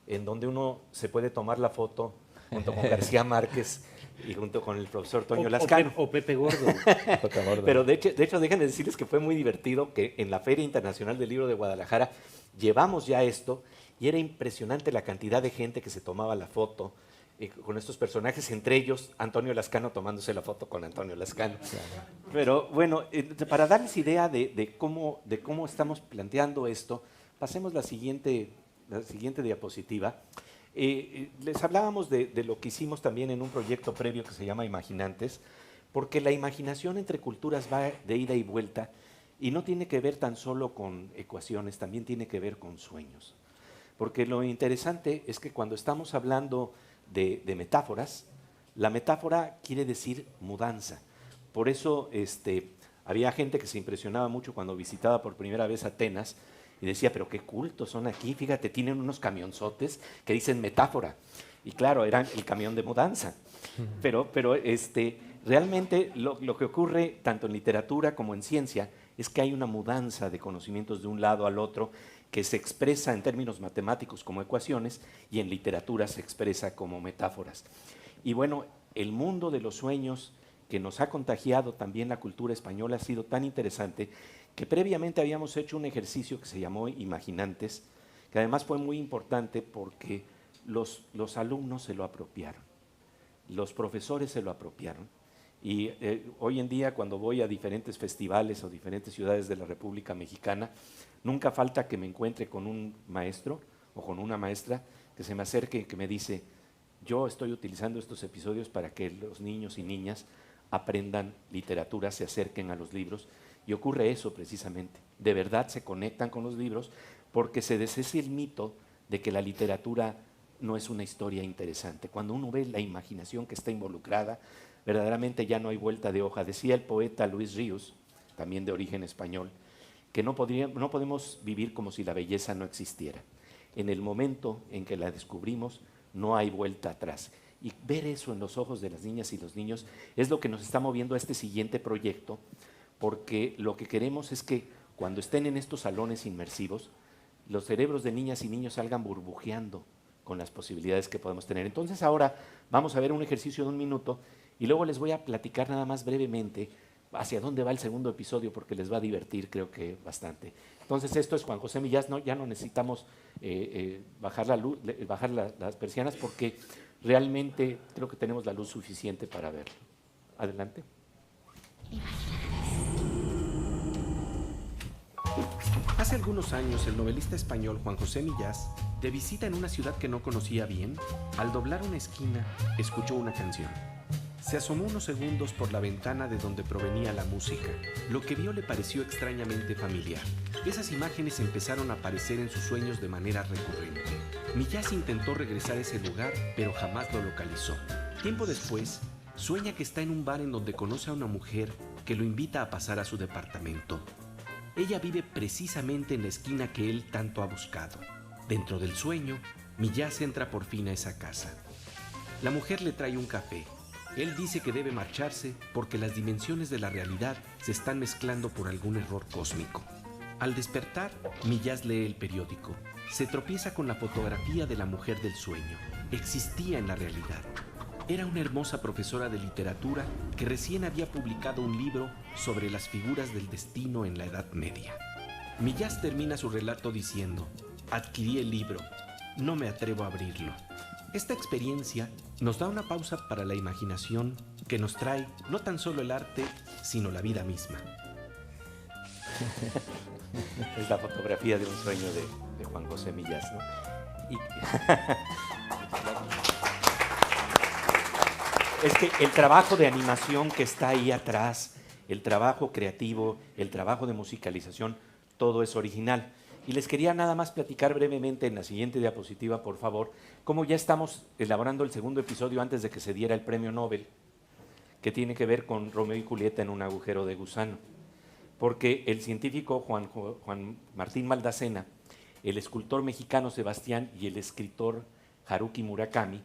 en donde uno se puede tomar la foto junto con García Márquez y junto con el profesor Toño Lascano. O Pepe Gordo. Pero de hecho, déjenme decirles que fue muy divertido que en la Feria Internacional del Libro de Guadalajara llevamos ya esto y era impresionante la cantidad de gente que se tomaba la foto con estos personajes, entre ellos Antonio Lascano tomándose la foto con Antonio Lascano. Claro. Pero bueno, para darles idea de cómo estamos planteando esto, pasemos la siguiente diapositiva. Les hablábamos de lo que hicimos también en un proyecto previo que se llama Imaginantes, porque la imaginación entre culturas va de ida y vuelta y no tiene que ver tan solo con ecuaciones, también tiene que ver con sueños. Porque lo interesante es que cuando estamos hablando de metáforas, la metáfora quiere decir mudanza. Por eso había gente que se impresionaba mucho cuando visitaba por primera vez Atenas y decía, pero qué cultos son aquí, fíjate, tienen unos camionzotes que dicen metáfora. Y claro, eran el camión de mudanza. Pero realmente lo que ocurre tanto en literatura como en ciencia es que hay una mudanza de conocimientos de un lado al otro que se expresa en términos matemáticos como ecuaciones y en literatura se expresa como metáforas. Y bueno, el mundo de los sueños que nos ha contagiado también la cultura española ha sido tan interesante que previamente habíamos hecho un ejercicio que se llamó Imaginantes, que además fue muy importante porque los alumnos se lo apropiaron, los profesores se lo apropiaron. Y hoy en día cuando voy a diferentes festivales o diferentes ciudades de la República Mexicana, nunca falta que me encuentre con un maestro o con una maestra que se me acerque y que me dice, yo estoy utilizando estos episodios para que los niños y niñas aprendan literatura, se acerquen a los libros. Y ocurre eso precisamente, de verdad se conectan con los libros porque se deshace el mito de que la literatura no es una historia interesante. Cuando uno ve la imaginación que está involucrada, verdaderamente ya no hay vuelta de hoja. Decía el poeta Luis Ríos, también de origen español, que no podemos vivir como si la belleza no existiera. En el momento en que la descubrimos, no hay vuelta atrás. Y ver eso en los ojos de las niñas y los niños es lo que nos está moviendo a este siguiente proyecto, porque lo que queremos es que cuando estén en estos salones inmersivos, los cerebros de niñas y niños salgan burbujeando con las posibilidades que podemos tener. Entonces ahora vamos a ver un ejercicio de 1 minuto y luego les voy a platicar nada más brevemente hacia dónde va el segundo episodio porque les va a divertir, creo que bastante. Entonces esto es Juan José Millás, ya no necesitamos bajar las persianas porque realmente creo que tenemos la luz suficiente para verlo. Adelante. Hace algunos años, el novelista español Juan José Millás, de visita en una ciudad que no conocía bien, al doblar una esquina, escuchó una canción. Se asomó unos segundos por la ventana de donde provenía la música. Lo que vio le pareció extrañamente familiar. Esas imágenes empezaron a aparecer en sus sueños de manera recurrente. Millás intentó regresar a ese lugar, pero jamás lo localizó. Tiempo después, sueña que está en un bar en donde conoce a una mujer que lo invita a pasar a su departamento. Ella vive precisamente en la esquina que él tanto ha buscado. Dentro del sueño, Millás entra por fin a esa casa. La mujer le trae un café. Él dice que debe marcharse porque las dimensiones de la realidad se están mezclando por algún error cósmico. Al despertar, Millás lee el periódico. Se tropieza con la fotografía de la mujer del sueño. Existía en la realidad. Era una hermosa profesora de literatura que recién había publicado un libro sobre las figuras del destino en la Edad Media. Millás termina su relato diciendo: adquirí el libro, no me atrevo a abrirlo. Esta experiencia nos da una pausa para la imaginación que nos trae no tan solo el arte, sino la vida misma. Es la fotografía de un sueño de Juan José Millás, ¿no? Es que el trabajo de animación que está ahí atrás, el trabajo creativo, el trabajo de musicalización, todo es original. Y les quería nada más platicar brevemente en la siguiente diapositiva, por favor, cómo ya estamos elaborando el segundo episodio antes de que se diera el premio Nobel, que tiene que ver con Romeo y Julieta en un agujero de gusano. Porque el científico Juan Martín Maldacena, el escultor mexicano Sebastián y el escritor Haruki Murakami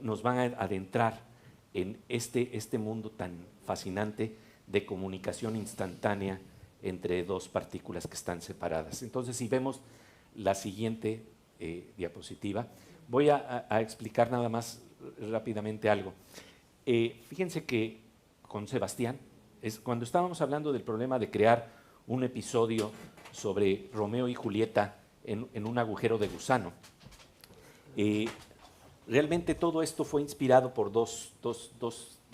nos van a adentrar en este mundo tan fascinante de comunicación instantánea entre dos partículas que están separadas. Entonces, si vemos la siguiente diapositiva, voy a explicar nada más rápidamente algo. Fíjense que con Sebastián, cuando estábamos hablando del problema de crear un episodio sobre Romeo y Julieta en un agujero de gusano, realmente todo esto fue inspirado por dos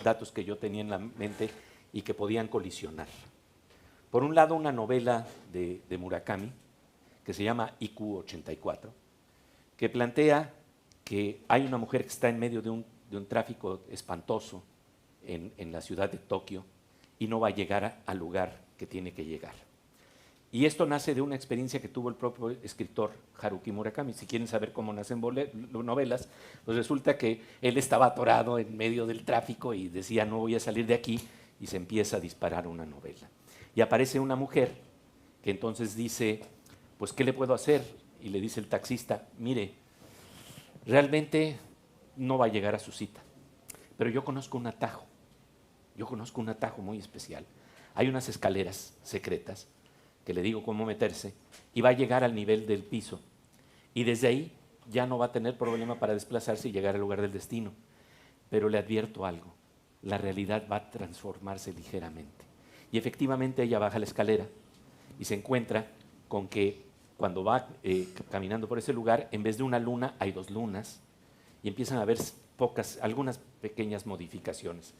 datos que yo tenía en la mente y que podían colisionar. Por un lado, una novela de Murakami que se llama IQ 84, que plantea que hay una mujer que está en medio de un tráfico espantoso en la ciudad de Tokio y no va a llegar al lugar que tiene que llegar. Y esto nace de una experiencia que tuvo el propio escritor Haruki Murakami. Si quieren saber cómo nacen novelas, pues resulta que él estaba atorado en medio del tráfico y decía, no voy a salir de aquí, y se empieza a disparar una novela. Y aparece una mujer que entonces dice, pues, ¿qué le puedo hacer? Y le dice el taxista, mire, realmente no va a llegar a su cita. Pero yo conozco un atajo muy especial. Hay unas escaleras secretas que le digo cómo meterse y va a llegar al nivel del piso. Y desde ahí ya no va a tener problema para desplazarse y llegar al lugar del destino. Pero le advierto algo, la realidad va a transformarse ligeramente. Y efectivamente ella baja la escalera y se encuentra con que cuando va caminando por ese lugar, en vez de una luna hay 2 lunas y empiezan a haber algunas pequeñas modificaciones.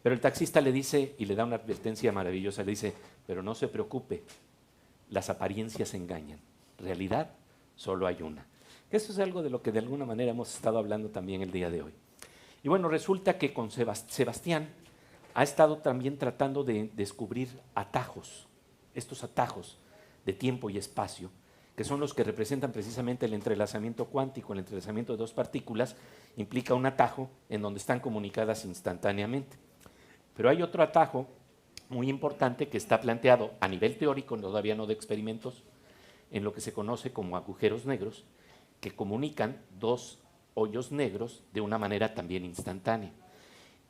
Pero el taxista le dice, y le da una advertencia maravillosa, le dice, pero no se preocupe, las apariencias engañan, realidad solo hay una. Eso es algo de lo que de alguna manera hemos estado hablando también el día de hoy. Y bueno, resulta que con Sebastián ha estado también tratando de descubrir atajos, estos atajos de tiempo y espacio, que son los que representan precisamente el entrelazamiento cuántico. El entrelazamiento de 2 partículas implica un atajo en donde están comunicadas instantáneamente. Pero hay otro atajo muy importante que está planteado a nivel teórico, todavía no de experimentos, en lo que se conoce como agujeros negros, que comunican 2 hoyos negros de una manera también instantánea.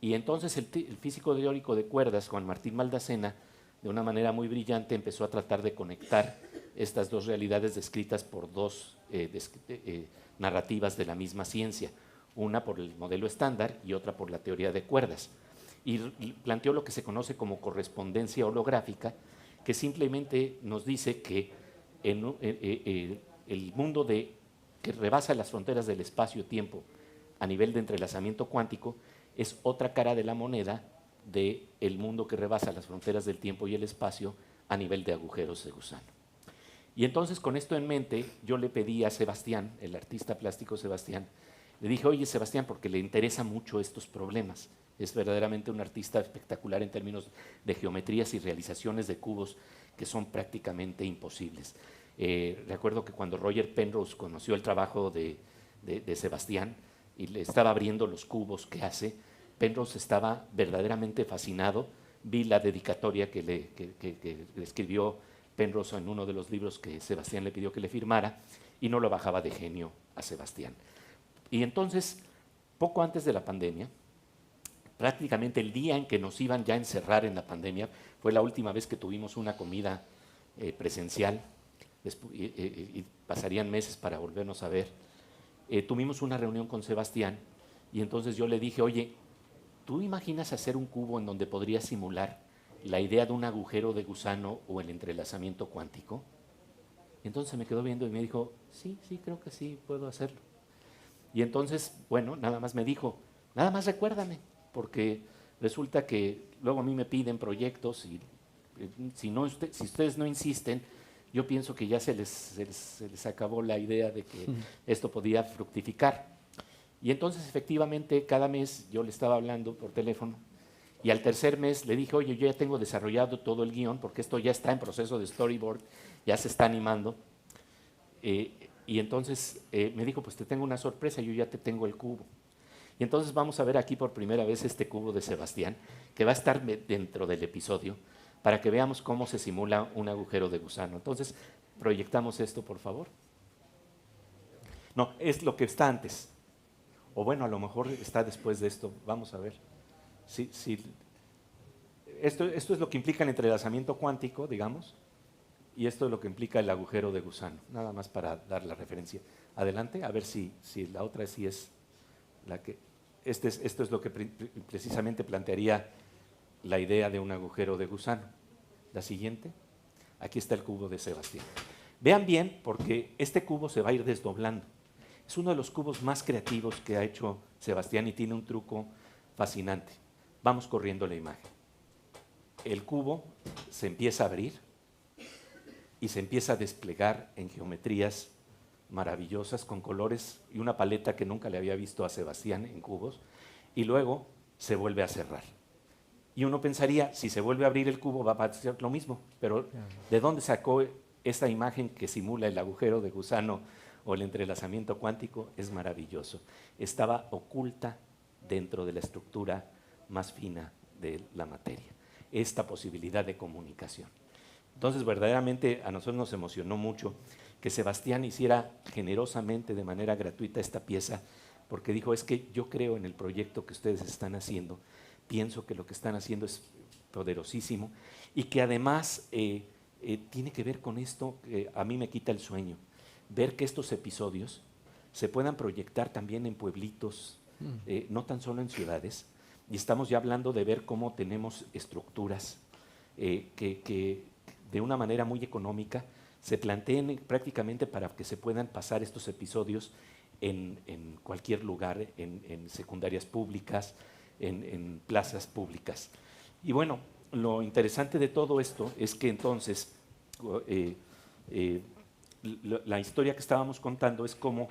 Y entonces el físico teórico de cuerdas, Juan Martín Maldacena, de una manera muy brillante empezó a tratar de conectar estas 2 realidades descritas por 2 narrativas de la misma ciencia, una por el modelo estándar y otra por la teoría de cuerdas. Y planteó lo que se conoce como correspondencia holográfica, que simplemente nos dice que el mundo que rebasa las fronteras del espacio-tiempo a nivel de entrelazamiento cuántico es otra cara de la moneda del mundo que rebasa las fronteras del tiempo y el espacio a nivel de agujeros de gusano. Y entonces, con esto en mente, yo le pedí a Sebastián, el artista plástico Sebastián, le dije, oye Sebastián, porque le interesan mucho estos problemas, es verdaderamente un artista espectacular en términos de geometrías y realizaciones de cubos que son prácticamente imposibles. Recuerdo que cuando Roger Penrose conoció el trabajo de Sebastián y le estaba abriendo los cubos que hace, Penrose estaba verdaderamente fascinado. Vi la dedicatoria que le escribió Penrose en uno de los libros que Sebastián le pidió que le firmara y no lo bajaba de genio a Sebastián. Y entonces, poco antes de la pandemia, prácticamente el día en que nos iban ya a encerrar en la pandemia, fue la última vez que tuvimos una comida presencial, y pasarían meses para volvernos a ver. Tuvimos una reunión con Sebastián y entonces yo le dije, oye, ¿tú imaginas hacer un cubo en donde podría simular la idea de un agujero de gusano o el entrelazamiento cuántico? Y entonces me quedó viendo y me dijo, sí, creo que sí, puedo hacerlo. Y entonces, bueno, nada más me dijo, nada más recuérdame, porque resulta que luego a mí me piden proyectos y si ustedes no insisten, yo pienso que ya se les acabó la idea de que esto podía fructificar. Y entonces, efectivamente, cada mes yo le estaba hablando por teléfono y al tercer mes le dije, oye, yo ya tengo desarrollado todo el guión porque esto ya está en proceso de storyboard, ya se está animando. Y entonces me dijo, pues te tengo una sorpresa, yo ya te tengo el cubo. Y entonces vamos a ver aquí por primera vez este cubo de Sebastián, que va a estar dentro del episodio, para que veamos cómo se simula un agujero de gusano. Entonces, proyectamos esto, por favor. No, es lo que está antes. O bueno, a lo mejor está después de esto. Vamos a ver. Sí. Esto es lo que implica el entrelazamiento cuántico, digamos, y esto es lo que implica el agujero de gusano. Nada más para dar la referencia. Adelante, a ver si la otra sí es la que... Esto es lo que precisamente plantearía la idea de un agujero de gusano. La siguiente. Aquí está el cubo de Sebastián. Vean bien, porque este cubo se va a ir desdoblando. Es uno de los cubos más creativos que ha hecho Sebastián y tiene un truco fascinante. Vamos corriendo la imagen. El cubo se empieza a abrir y se empieza a desplegar en geometrías maravillosas con colores y una paleta que nunca le había visto a Sebastián en cubos, y luego se vuelve a cerrar. Y uno pensaría, si se vuelve a abrir el cubo va a ser lo mismo, pero ¿de dónde sacó esta imagen que simula el agujero de gusano o el entrelazamiento cuántico? Es maravilloso. Estaba oculta dentro de la estructura más fina de la materia, esta posibilidad de comunicación. Entonces, verdaderamente a nosotros nos emocionó mucho que Sebastián hiciera generosamente, de manera gratuita, esta pieza porque dijo, es que yo creo en el proyecto que ustedes están haciendo, pienso que lo que están haciendo es poderosísimo y que además tiene que ver con esto que a mí me quita el sueño, ver que estos episodios se puedan proyectar también en pueblitos, no tan solo en ciudades, y estamos ya hablando de ver cómo tenemos estructuras que de una manera muy económica se planteen prácticamente para que se puedan pasar estos episodios en cualquier lugar, en secundarias públicas, en plazas públicas. Y bueno, lo interesante de todo esto es que entonces la historia que estábamos contando es cómo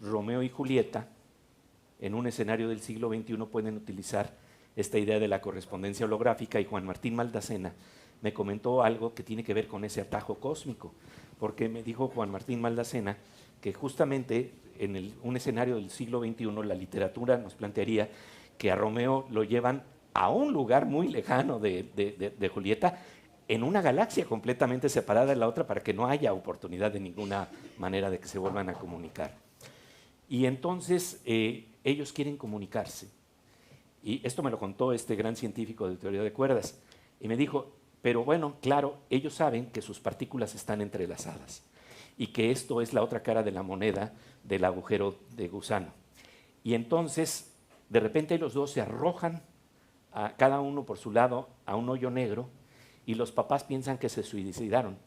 Romeo y Julieta, en un escenario del siglo XXI, pueden utilizar esta idea de la correspondencia holográfica, y Juan Martín Maldacena me comentó algo que tiene que ver con ese atajo cósmico, porque me dijo Juan Martín Maldacena que justamente en un escenario del siglo XXI la literatura nos plantearía que a Romeo lo llevan a un lugar muy lejano de Julieta, en una galaxia completamente separada de la otra, para que no haya oportunidad de ninguna manera de que se vuelvan a comunicar. Y entonces ellos quieren comunicarse. Y esto me lo contó este gran científico de teoría de cuerdas. Y me dijo, pero bueno, claro, ellos saben que sus partículas están entrelazadas y que esto es la otra cara de la moneda del agujero de gusano. Y entonces, de repente los dos se arrojan, cada uno por su lado, a un hoyo negro, y los papás piensan que se suicidaron,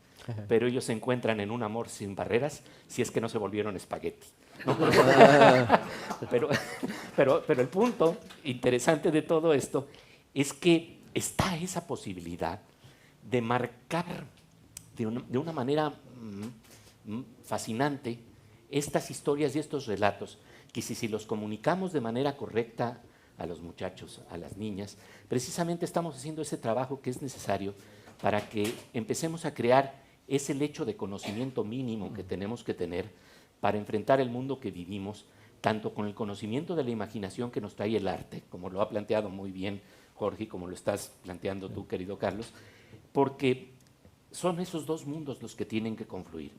pero ellos se encuentran en un amor sin barreras, si es que no se volvieron espagueti. ¿No? Pero el punto interesante de todo esto es que está esa posibilidad de marcar de una manera fascinante estas historias y estos relatos, que si los comunicamos de manera correcta a los muchachos, a las niñas, precisamente estamos haciendo ese trabajo que es necesario para que empecemos a crear ese lecho de conocimiento mínimo que tenemos que tener para enfrentar el mundo que vivimos, tanto con el conocimiento de la imaginación que nos trae el arte, como lo ha planteado muy bien Jorge, y como lo estás planteando tú, querido Carlos, porque son esos dos mundos los que tienen que confluir.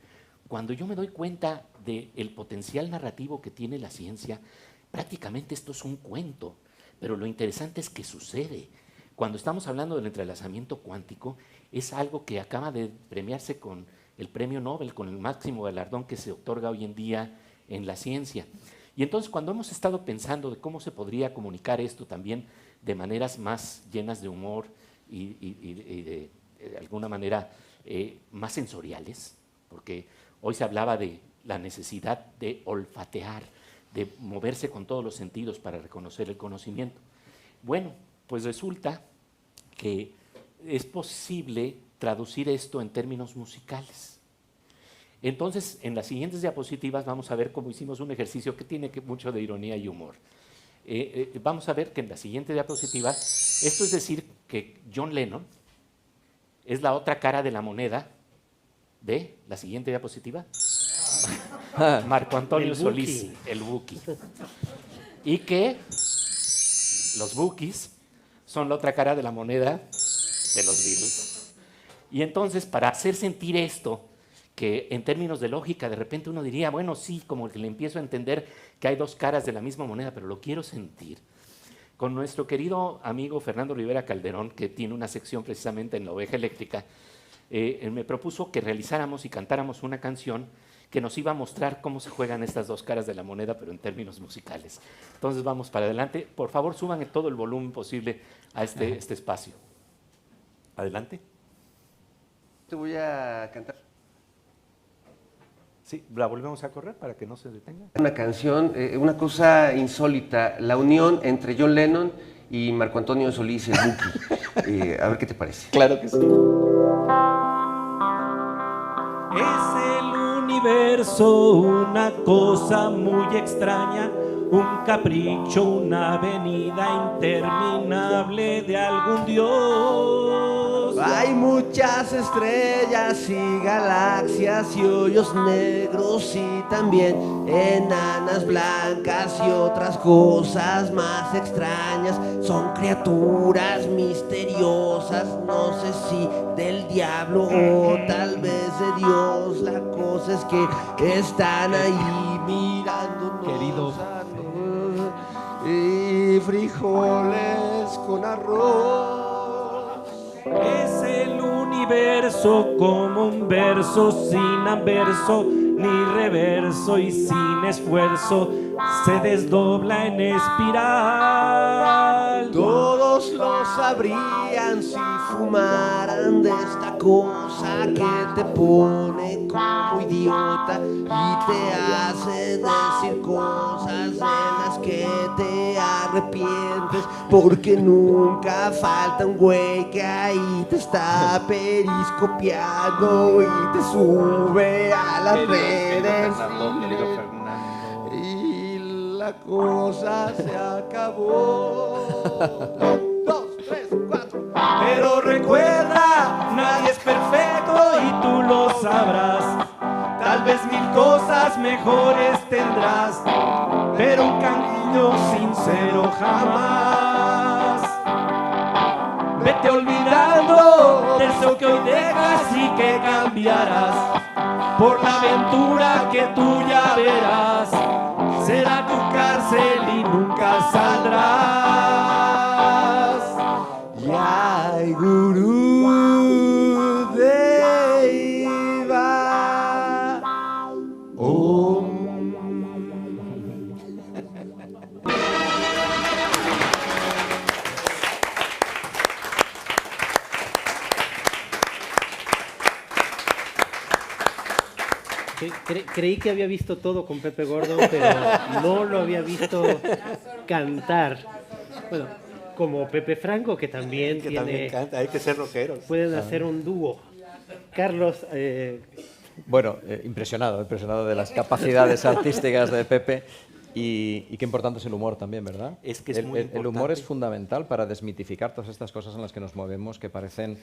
Cuando yo me doy cuenta del potencial narrativo que tiene la ciencia, prácticamente esto es un cuento, pero lo interesante es que sucede. Cuando estamos hablando del entrelazamiento cuántico, es algo que acaba de premiarse con el premio Nobel, con el máximo galardón que se otorga hoy en día en la ciencia. Y entonces, cuando hemos estado pensando de cómo se podría comunicar esto también de maneras más llenas de humor y de alguna manera más sensoriales, porque hoy se hablaba de la necesidad de olfatear, de moverse con todos los sentidos para reconocer el conocimiento. Bueno, pues resulta que es posible traducir esto en términos musicales. Entonces, en las siguientes diapositivas vamos a ver cómo hicimos un ejercicio que tiene mucho de ironía y humor. Vamos a ver que en la siguiente diapositiva, esto es decir que John Lennon es la otra cara de la moneda de la siguiente diapositiva. Marco Antonio Solís, el Buki. Y que los Bukis son la otra cara de la moneda de los Beatles. Y entonces, para hacer sentir esto, que en términos de lógica de repente uno diría, bueno, sí, como que le empiezo a entender que hay dos caras de la misma moneda, pero lo quiero sentir. Con nuestro querido amigo Fernando Rivera Calderón, que tiene una sección precisamente en La Oveja Eléctrica, me propuso que realizáramos y cantáramos una canción que nos iba a mostrar cómo se juegan estas dos caras de la moneda, pero en términos musicales. Entonces vamos para adelante. Por favor, suban todo el volumen posible a este espacio. Adelante. Te voy a cantar Sí, la volvemos a correr para que no se detenga. una canción, una cosa insólita, la unión entre John Lennon y Marco Antonio Solís, el Buki. A ver qué te parece. Claro que sí. Es el universo una cosa muy extraña, un capricho, una avenida interminable de algún dios. Hay muchas estrellas y galaxias y hoyos negros y también enanas blancas y otras cosas más extrañas. Son criaturas misteriosas, no sé si del diablo o tal vez de Dios. La cosa es que están ahí mirándonos. Querido frijoles con arroz. Es el universo como un verso sin anverso ni reverso y sin esfuerzo se desdobla en espiral. Todos lo sabrían si fumaran de esta cosa que te pone como idiota y te hace decir cosas de las que te arrepientes, porque nunca falta un güey que ahí te está periscopiando y te sube a las redes. Y la cosa se acabó. 2, 3, 4. Pero recuerda, nadie es perfecto y tú lo sabrás. Tal vez 1000 cosas mejores tendrás, pero un cariño sincero jamás. Vete olvidando de eso que hoy dejas y que cambiarás por la aventura que tú ya verás. Será tu cárcel y nunca saldrás. Y hay gurú deva om. Creí que había visto todo con Pepe Gordo, pero no lo había visto cantar. Bueno, como Pepe Franco, que también tiene... También canta, hay que ser rockeros. Pueden hacer un dúo. Carlos... Bueno, impresionado de las capacidades artísticas de Pepe y qué importante es el humor también, ¿verdad? Es que es muy importante. El humor es fundamental para desmitificar todas estas cosas en las que nos movemos, que parecen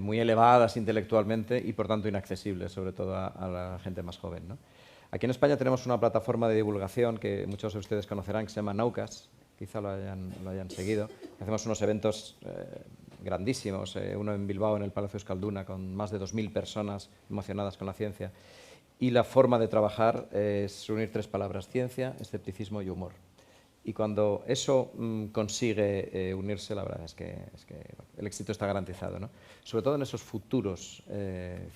muy elevadas intelectualmente y por tanto inaccesibles, sobre todo a la gente más joven, ¿no? Aquí en España tenemos una plataforma de divulgación que muchos de ustedes conocerán, que se llama Naucas, quizá lo hayan seguido. Hacemos unos eventos grandísimos, uno en Bilbao, en el Palacio Euskalduna, con más de 2000 personas emocionadas con la ciencia. Y la forma de trabajar es unir 3 palabras: ciencia, escepticismo y humor. Y cuando eso consigue unirse, la verdad es que el éxito está garantizado, ¿no? Sobre todo en esos futuros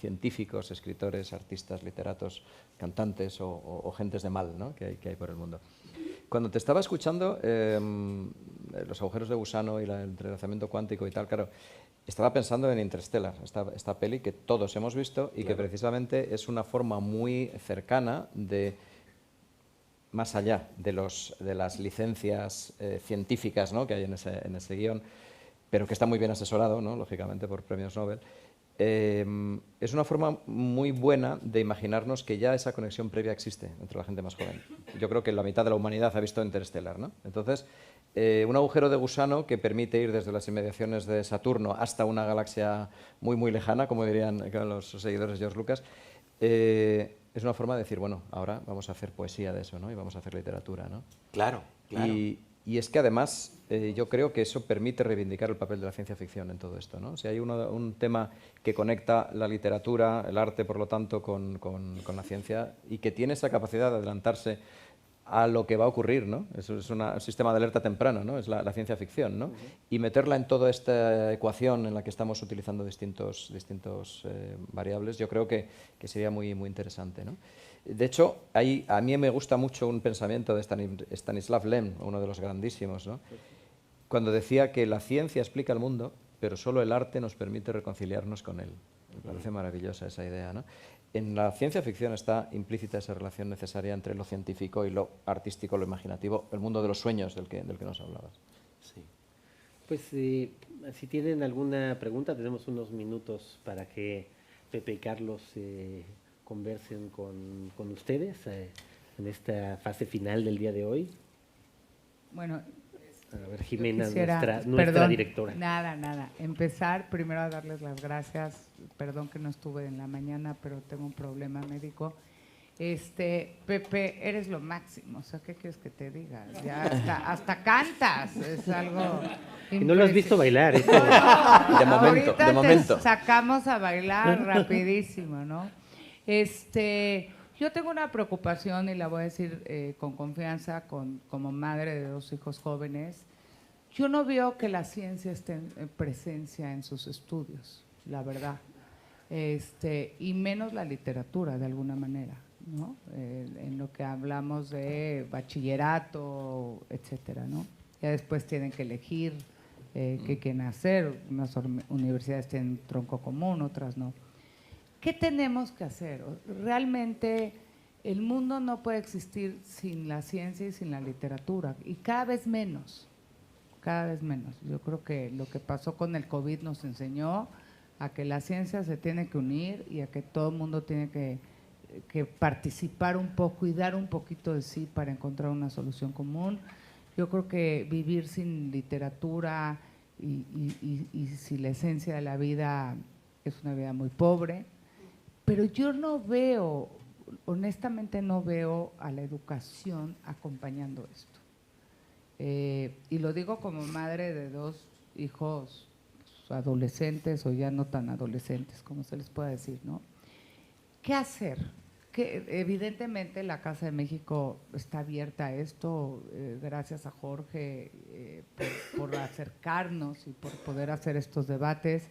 científicos, escritores, artistas, literatos, cantantes o gentes de mal, ¿no? que hay por el mundo. Cuando te estaba escuchando, los agujeros de gusano y el entrelazamiento cuántico y tal, claro, estaba pensando en Interstellar, esta peli que todos hemos visto y que precisamente es una forma muy cercana de, más allá de las licencias científicas, ¿no? que hay en ese guión, pero que está muy bien asesorado, ¿no? lógicamente, por premios Nobel. Es una forma muy buena de imaginarnos que ya esa conexión previa existe entre la gente más joven. Yo creo que la mitad de la humanidad ha visto Interstellar, ¿no? Entonces, un agujero de gusano que permite ir desde las inmediaciones de Saturno hasta una galaxia muy, muy lejana, como dirían los seguidores de George Lucas, es una forma de decir, bueno, ahora vamos a hacer poesía de eso, ¿no? Y vamos a hacer literatura, ¿no? Claro, claro. Y es que además yo creo que eso permite reivindicar el papel de la ciencia ficción en todo esto, ¿no? Si hay un tema que conecta la literatura, el arte, por lo tanto, con la ciencia y que tiene esa capacidad de adelantarse a lo que va a ocurrir, ¿no? Eso es un sistema de alerta temprano, ¿no? Es la ciencia ficción, ¿no? Y meterla en toda esta ecuación en la que estamos utilizando distintos variables, yo creo que sería muy, muy interesante, ¿no? De hecho, a mí me gusta mucho un pensamiento de Stanislav Lem, uno de los grandísimos, ¿no? Cuando decía que la ciencia explica el mundo, pero solo el arte nos permite reconciliarnos con él. Me parece maravillosa esa idea, ¿no? En la ciencia ficción está implícita esa relación necesaria entre lo científico y lo artístico, lo imaginativo, el mundo de los sueños del que nos hablabas. Sí. Pues si tienen alguna pregunta, tenemos unos minutos para que Pepe y Carlos conversen con ustedes en esta fase final del día de hoy. Bueno, a ver, Jimena, quisiera, nuestra directora. Nada. Empezar primero a darles las gracias. Perdón que no estuve en la mañana, pero tengo un problema médico. Pepe, eres lo máximo. O sea, ¿qué quieres que te diga? Ya hasta cantas. Es algo. Y no lo has visto bailar. De momento. Te sacamos a bailar rapidísimo, ¿no? Yo Yo tengo una preocupación y la voy a decir con confianza, como madre de 2 hijos jóvenes. Yo no veo que la ciencia esté en presencia en sus estudios, la verdad. Y menos la literatura, de alguna manera, ¿no? En lo que hablamos de bachillerato, etcétera, ¿no? Ya después tienen que elegir qué quieren hacer. Unas universidades tienen tronco común, otras no. ¿Qué tenemos que hacer? Realmente el mundo no puede existir sin la ciencia y sin la literatura, y cada vez menos, cada vez menos. Yo creo que lo que pasó con el COVID nos enseñó a que la ciencia se tiene que unir y a que todo el mundo tiene que participar un poco y dar un poquito de sí para encontrar una solución común. Yo creo que vivir sin literatura y sin la esencia de la vida es una vida muy pobre. Pero yo no veo, honestamente no veo a la educación acompañando esto. Y lo digo como madre de 2 hijos adolescentes o ya no tan adolescentes, como se les pueda decir, ¿no? ¿Qué hacer? Que evidentemente la Casa de México está abierta a esto, gracias a Jorge por acercarnos y por poder hacer estos debates,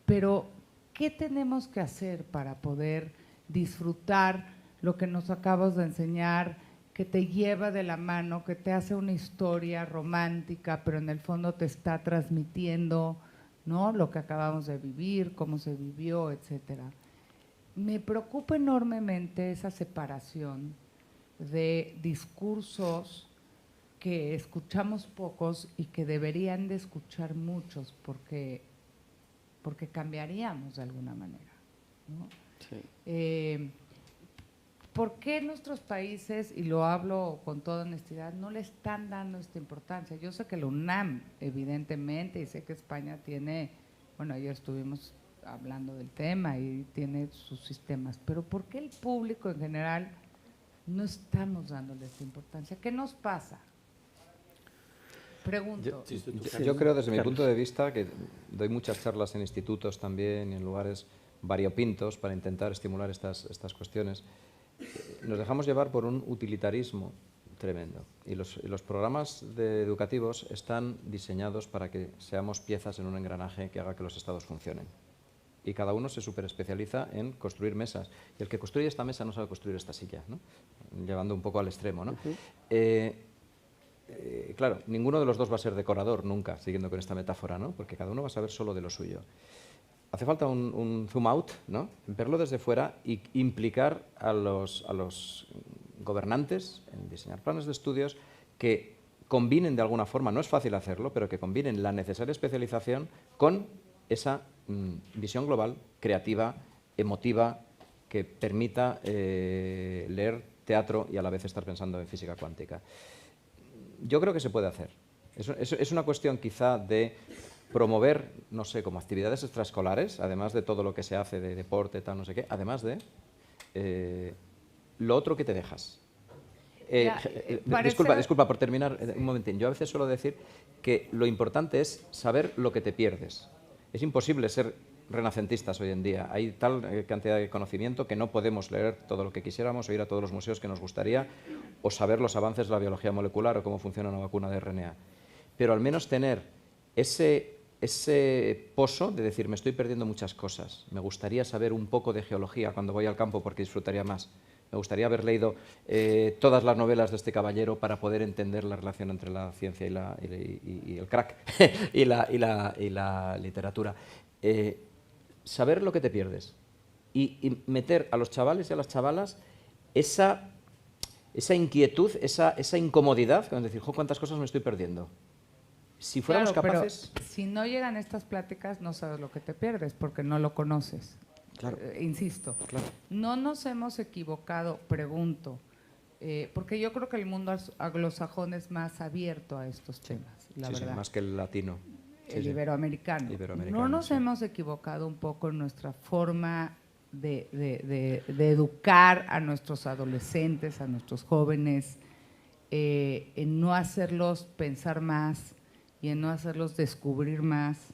pero ¿qué tenemos que hacer para poder disfrutar lo que nos acabas de enseñar, que te lleva de la mano, que te hace una historia romántica, pero en el fondo te está transmitiendo, ¿no?, lo que acabamos de vivir, cómo se vivió, etcétera? Me preocupa enormemente esa separación de discursos que escuchamos pocos y que deberían de escuchar muchos, porque cambiaríamos de alguna manera, ¿no? Sí. ¿Por qué nuestros países, y lo hablo con toda honestidad, no le están dando esta importancia? Yo sé que la UNAM, evidentemente, y sé que España tiene, bueno, ayer estuvimos hablando del tema y tiene sus sistemas, pero ¿por qué el público en general no estamos dándole esta importancia? ¿Qué nos pasa? Pregunto. Yo creo, desde mi punto de vista, que doy muchas charlas en institutos también y en lugares variopintos para intentar estimular estas cuestiones. Nos dejamos llevar por un utilitarismo tremendo y los programas educativos están diseñados para que seamos piezas en un engranaje que haga que los estados funcionen. Y cada uno se superespecializa en construir mesas. Y el que construye esta mesa no sabe construir esta silla, ¿no? Llevando un poco al extremo, ¿no? Claro, ninguno de los dos va a ser decorador nunca, siguiendo con esta metáfora, ¿no? Porque cada uno va a saber solo de lo suyo. Hace falta un zoom out, ¿no? Verlo desde fuera y implicar a los gobernantes en diseñar planes de estudios que combinen de alguna forma, no es fácil hacerlo, pero que combinen la necesaria especialización con esa visión global, creativa, emotiva, que permita leer teatro y a la vez estar pensando en física cuántica. Yo creo que se puede hacer. Es una cuestión quizá de promover, no sé, como actividades extraescolares, además de todo lo que se hace de deporte, tal, no sé qué, además de lo otro que te dejas. Disculpa, por terminar un momentín. Yo a veces suelo decir que lo importante es saber lo que te pierdes. Es imposible ser renacentistas hoy en día. Hay tal cantidad de conocimiento que no podemos leer todo lo que quisiéramos o ir a todos los museos que nos gustaría o saber los avances de la biología molecular o cómo funciona una vacuna de RNA. Pero al menos tener ese pozo de decir, me estoy perdiendo muchas cosas. Me gustaría saber un poco de geología cuando voy al campo porque disfrutaría más. Me gustaría haber leído todas las novelas de este caballero para poder entender la relación entre la ciencia y el crack y la literatura. Saber lo que te pierdes y meter a los chavales y a las chavalas esa inquietud, esa incomodidad, es decir, ¿cuántas cosas me estoy perdiendo? Si fuéramos capaces... Pero si no llegan estas pláticas, no sabes lo que te pierdes porque no lo conoces. Claro. Insisto, claro. No nos hemos equivocado, pregunto, porque yo creo que el mundo anglosajón es más abierto a estos temas, la verdad. Sí, más que el latino. El iberoamericano. No nos hemos equivocado un poco en nuestra forma de educar a nuestros adolescentes, a nuestros jóvenes, en no hacerlos pensar más y en no hacerlos descubrir más.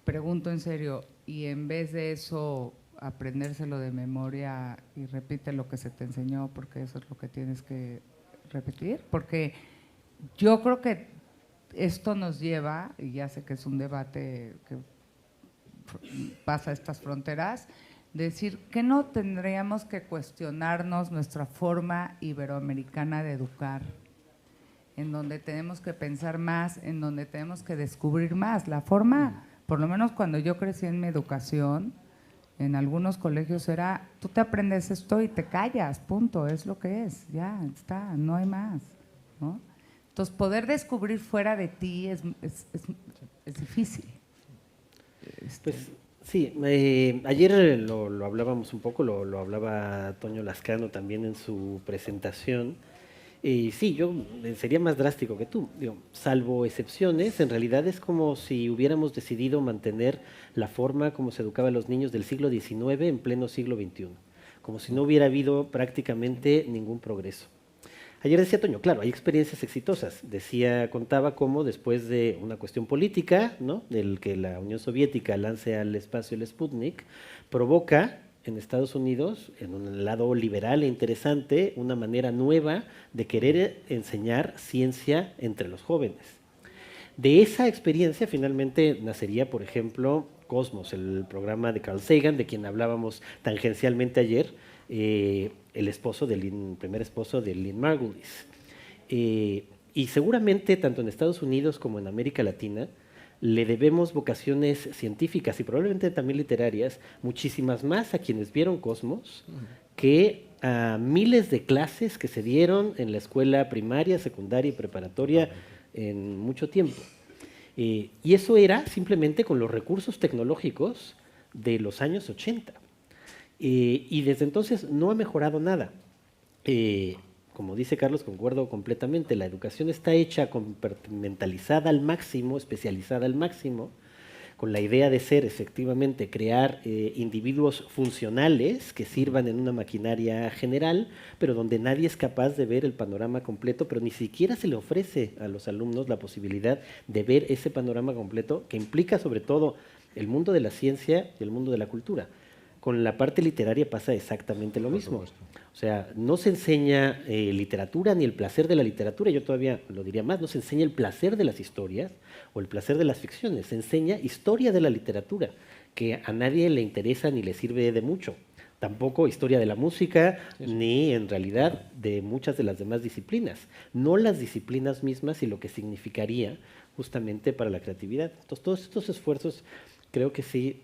Pregunto en serio, y en vez de eso aprendérselo de memoria y repite lo que se te enseñó porque eso es lo que tienes que repetir, porque yo creo que esto nos lleva, y ya sé que es un debate que pasa estas fronteras, decir que no tendríamos que cuestionarnos nuestra forma iberoamericana de educar, en donde tenemos que pensar más, en donde tenemos que descubrir más. La forma, por lo menos cuando yo crecí en mi educación, en algunos colegios era, tú te aprendes esto y te callas, punto, es lo que es, ya está, no hay más, ¿no? Entonces, poder descubrir fuera de ti es difícil. Pues sí, ayer lo hablábamos un poco, lo hablaba Toño Lascano también en su presentación. Y sí, yo sería más drástico que tú. Digo, salvo excepciones, en realidad es como si hubiéramos decidido mantener la forma como se educaba a los niños del siglo XIX en pleno siglo XXI, como si no hubiera habido prácticamente ningún progreso. Ayer decía Toño, claro, hay experiencias exitosas. Contaba cómo después de una cuestión política, ¿no?, del que la Unión Soviética lance al espacio el Sputnik, provoca en Estados Unidos, en un lado liberal e interesante, una manera nueva de querer enseñar ciencia entre los jóvenes. De esa experiencia finalmente nacería, por ejemplo, Cosmos, el programa de Carl Sagan, de quien hablábamos tangencialmente ayer, el primer esposo de Lynn Margulis. Y seguramente, tanto en Estados Unidos como en América Latina, le debemos vocaciones científicas y probablemente también literarias, muchísimas más a quienes vieron Cosmos que a miles de clases que se dieron en la escuela primaria, secundaria y preparatoria en mucho tiempo. Y eso era simplemente con los recursos tecnológicos de los años 80. Y desde entonces no ha mejorado nada. Como dice Carlos, concuerdo completamente, la educación está hecha compartimentalizada al máximo, especializada al máximo, con la idea de ser efectivamente crear individuos funcionales que sirvan en una maquinaria general, pero donde nadie es capaz de ver el panorama completo, pero ni siquiera se le ofrece a los alumnos la posibilidad de ver ese panorama completo que implica sobre todo el mundo de la ciencia y el mundo de la cultura. Con la parte literaria pasa exactamente lo mismo. O sea, no se enseña literatura ni el placer de la literatura, yo todavía lo diría más, no se enseña el placer de las historias o el placer de las ficciones, se enseña historia de la literatura, que a nadie le interesa ni le sirve de mucho. Tampoco historia de la música, ni en realidad de muchas de las demás disciplinas. No las disciplinas mismas y lo que significaría justamente para la creatividad. Entonces, todos estos esfuerzos creo que sí,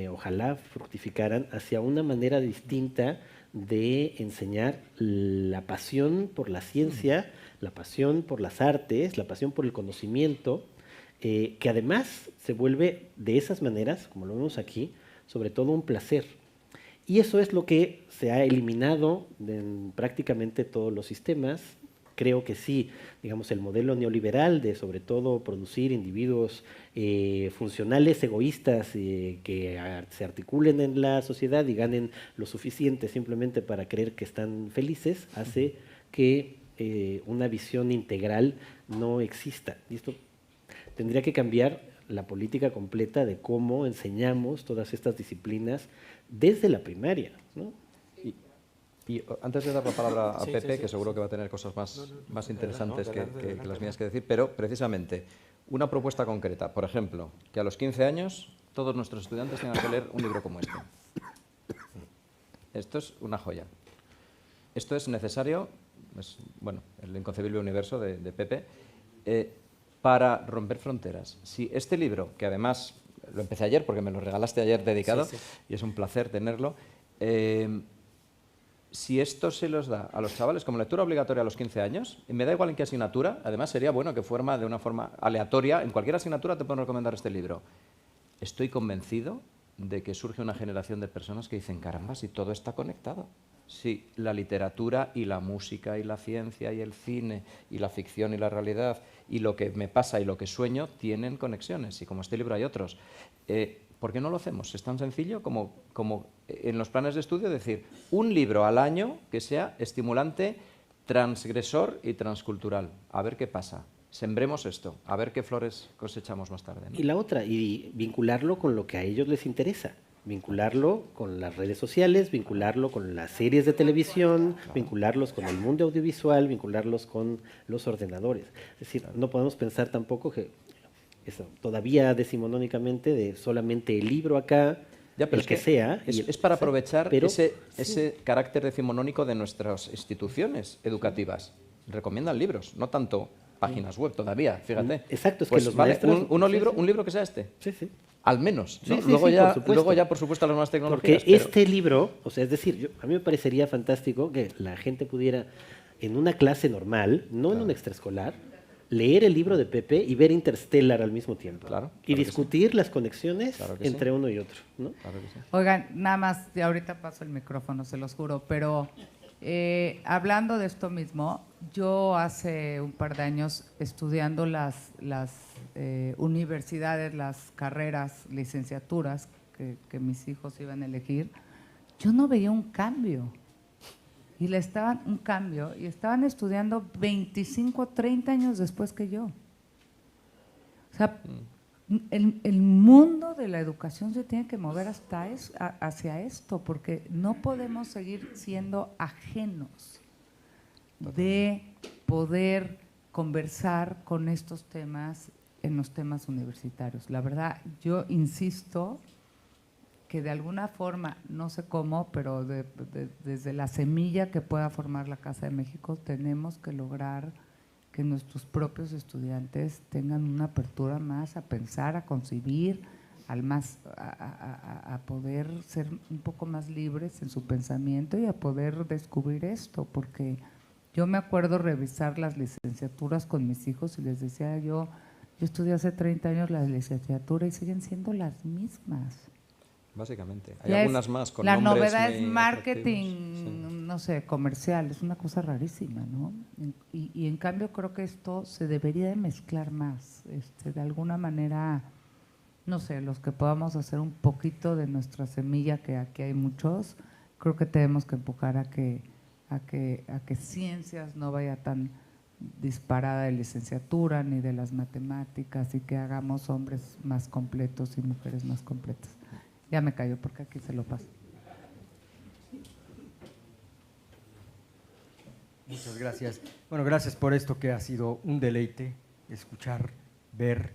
ojalá fructificaran hacia una manera distinta de enseñar la pasión por la ciencia, la pasión por las artes, la pasión por el conocimiento, que además se vuelve de esas maneras, como lo vemos aquí, sobre todo un placer. Y eso es lo que se ha eliminado en prácticamente todos los sistemas. Creo que sí, digamos, el modelo neoliberal de sobre todo producir individuos funcionales, egoístas, que se articulen en la sociedad y ganen lo suficiente simplemente para creer que están felices, hace que una visión integral no exista. Y esto tendría que cambiar la política completa de cómo enseñamos todas estas disciplinas desde la primaria, ¿no? Y antes de dar la palabra a Pepe, que seguro que va a tener cosas más interesantes que las mías que decir, pero precisamente una propuesta concreta, por ejemplo, que a los 15 años todos nuestros estudiantes tengan que leer un libro como este. Esto es una joya. Esto es necesario, bueno, el inconcebible universo de Pepe, para romper fronteras. Si este libro, que además lo empecé ayer porque me lo regalaste ayer dedicado, y es un placer tenerlo, si esto se los da a los chavales como lectura obligatoria a los 15 años, y me da igual en qué asignatura, además sería bueno que fuera de una forma aleatoria, en cualquier asignatura te pueden recomendar este libro. Estoy convencido de que surge una generación de personas que dicen, caramba, si todo está conectado. Si la literatura y la música y la ciencia y el cine y la ficción y la realidad y lo que me pasa y lo que sueño tienen conexiones, y como este libro hay otros. ¿Por qué no lo hacemos? Es tan sencillo como en los planes de estudio decir un libro al año que sea estimulante, transgresor y transcultural. A ver qué pasa. Sembremos esto, a ver qué flores cosechamos más tarde, ¿no? Y la otra, y vincularlo con lo que a ellos les interesa. vincularlo con las redes sociales, vincularlo con las series de televisión, vincularlos con el mundo audiovisual, vincularlos con los ordenadores. Es decir, no podemos pensar tampoco que eso, todavía decimonónicamente de solamente el libro acá, Ya, pero el que sea. Es para aprovechar pero, ese carácter decimonónico de nuestras instituciones educativas. Recomiendan libros, no tanto páginas web todavía, fíjate. Exacto, es pues que los vale, maestros... un libro que sea este. Sí, sí. Al menos. ¿no? Sí, sí, luego, sí, ya, por supuesto, las nuevas tecnologías. Porque este libro, o sea, es decir, a mí me parecería fantástico que la gente pudiera, en una clase normal, no en un extraescolar, leer el libro de Pepe y ver Interstellar al mismo tiempo. Claro, y discutir las conexiones entre uno y otro. ¿no? Claro que sí. Oigan, nada más, y ahorita paso el micrófono, se los juro, pero hablando de esto mismo, yo hace un par de años estudiando las universidades, las carreras, licenciaturas que mis hijos iban a elegir, yo no veía un cambio. Y estaban estudiando 25, 30 años después que yo. O sea, el mundo de la educación se tiene que mover hacia esto, porque no podemos seguir siendo ajenos de poder conversar con estos temas en los temas universitarios. La verdad, yo insisto que de alguna forma, no sé cómo, pero desde la semilla que pueda formar la Casa de México, tenemos que lograr que nuestros propios estudiantes tengan una apertura más a pensar, a concebir, a poder ser un poco más libres en su pensamiento y a poder descubrir esto, porque yo me acuerdo revisar las licenciaturas con mis hijos y les decía yo estudié hace 30 años la licenciatura y siguen siendo las mismas. Básicamente. Hay Ya algunas más con la nombres novedad es muy marketing, no sé, comercial, es una cosa rarísima, ¿no? Y en cambio creo que esto se debería de mezclar más, de alguna manera, no sé, los que podamos hacer un poquito de nuestra semilla, que aquí hay muchos, creo que tenemos que empujar a que ciencias no vaya tan disparada de licenciatura ni de las matemáticas y que hagamos hombres más completos y mujeres más completas. Ya me callo porque aquí se lo paso. Muchas gracias. Bueno, gracias por esto que ha sido un deleite, escuchar, ver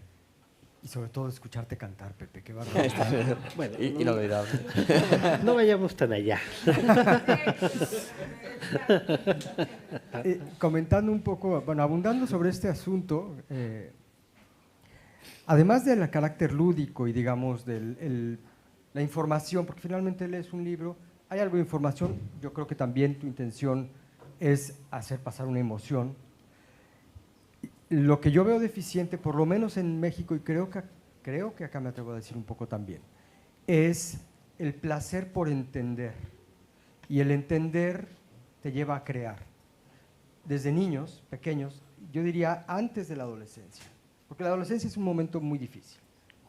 y sobre todo escucharte cantar, Pepe. Qué barbaridad. Bueno, inolvidable. No vayamos tan allá. Comentando un poco, bueno, abundando sobre este asunto, además del carácter lúdico y digamos la información, porque finalmente lees un libro, hay algo de información, yo creo que también tu intención es hacer pasar una emoción. Lo que yo veo deficiente, por lo menos en México, y creo que acá me atrevo a decir un poco también, es el placer por entender. Y el entender te lleva a crear. Desde niños, pequeños, yo diría antes de la adolescencia, porque la adolescencia es un momento muy difícil.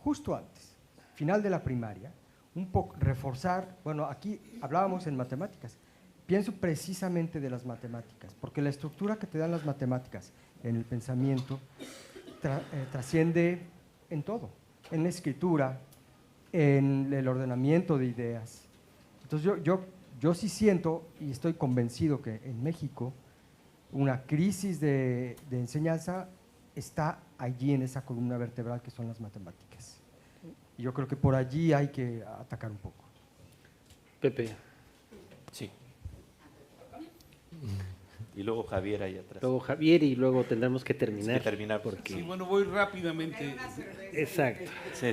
Justo antes, final de la primaria, un poco reforzar, bueno, aquí hablábamos en matemáticas, pienso precisamente de las matemáticas, porque la estructura que te dan las matemáticas en el pensamiento trasciende en todo, en la escritura, en el ordenamiento de ideas. Entonces yo sí siento y estoy convencido que en México una crisis de enseñanza está allí en esa columna vertebral que son las matemáticas. Y yo creo que por allí hay que atacar un poco. Pepe. Sí. Y luego Javier ahí atrás. Luego Javier y luego tendremos que terminar. Porque... Sí, bueno, voy rápidamente. Exacto. Sí.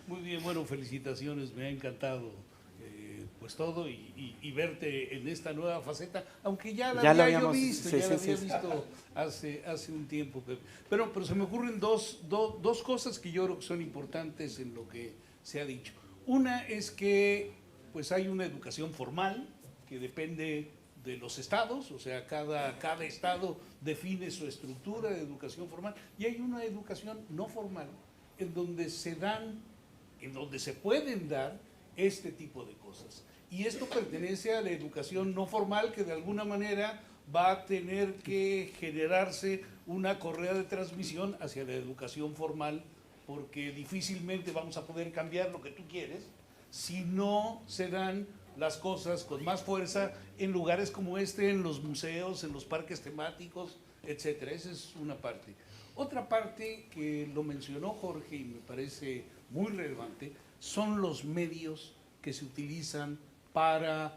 Muy bien, bueno, felicitaciones, me ha encantado pues todo y verte en esta nueva faceta, aunque ya la había yo visto, visto hace un tiempo. Pero se me ocurren dos cosas que yo creo que son importantes en lo que se ha dicho. Una es que pues hay una educación formal que depende de los estados, o sea, cada estado define su estructura de educación formal, y hay una educación no formal en donde se pueden dar este tipo de cosas. Y esto pertenece a la educación no formal, que de alguna manera va a tener que generarse una correa de transmisión hacia la educación formal, porque difícilmente vamos a poder cambiar lo que tú quieres, si no se dan las cosas con más fuerza en lugares como este, en los museos, en los parques temáticos, etcétera. Esa es una parte. Otra parte que lo mencionó Jorge y me parece muy relevante son los medios que se utilizan para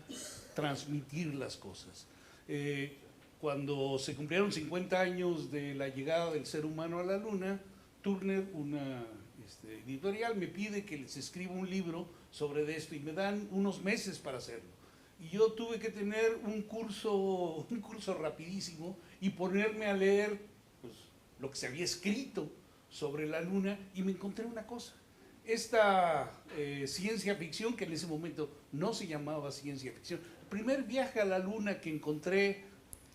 transmitir las cosas. Cuando se cumplieron 50 años de la llegada del ser humano a la Luna, Turner, una editorial, me pide que les escriba un libro sobre esto y me dan unos meses para hacerlo. Y yo tuve que tener un curso rapidísimo y ponerme a leer pues, lo que se había escrito sobre la Luna y me encontré una cosa. Esta ciencia ficción, que en ese momento no se llamaba ciencia ficción, el primer viaje a la Luna que encontré,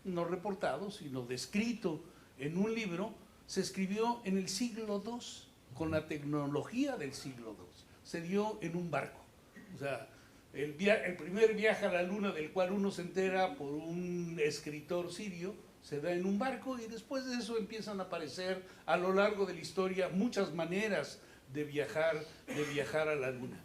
no reportado, sino descrito en un libro, se escribió en el siglo II, con la tecnología del siglo II. Se dio en un barco. O sea, el primer viaje a la Luna del cual uno se entera por un escritor sirio, se da en un barco y después de eso empiezan a aparecer a lo largo de la historia muchas maneras de viajar a la Luna.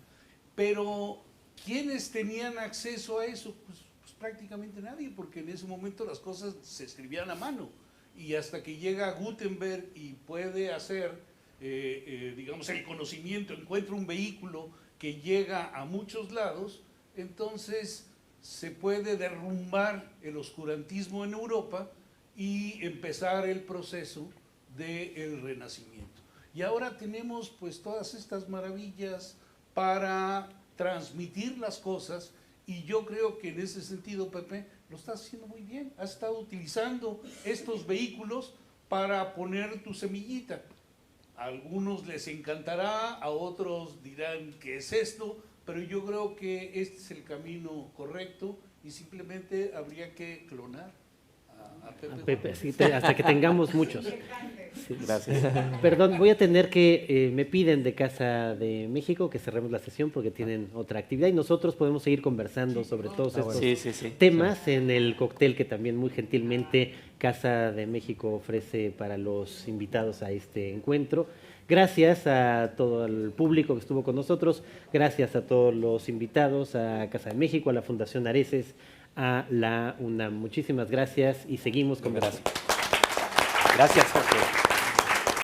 Pero, ¿quiénes tenían acceso a eso? Pues prácticamente nadie, porque en ese momento las cosas se escribían a mano. Y hasta que llega Gutenberg y puede hacer, digamos, el conocimiento, encuentra un vehículo que llega a muchos lados, entonces se puede derrumbar el oscurantismo en Europa y empezar el proceso del Renacimiento. Y ahora tenemos pues todas estas maravillas para transmitir las cosas y yo creo que en ese sentido, Pepe, lo estás haciendo muy bien. Has estado utilizando estos vehículos para poner tu semillita. A algunos les encantará, a otros dirán ¿qué es esto? Pero yo creo que este es el camino correcto y simplemente habría que clonar a Pepe. Sí, hasta que tengamos muchos. Sí. Gracias. Perdón, voy a tener que, me piden de Casa de México que cerremos la sesión porque tienen otra actividad y nosotros podemos seguir conversando sobre todos estos temas en el cóctel que también muy gentilmente Casa de México ofrece para los invitados a este encuentro. Gracias a todo el público que estuvo con nosotros, gracias a todos los invitados, a Casa de México, a la Fundación Areces, a la UNAM. Muchísimas gracias y seguimos conversando. Gracias, Jorge.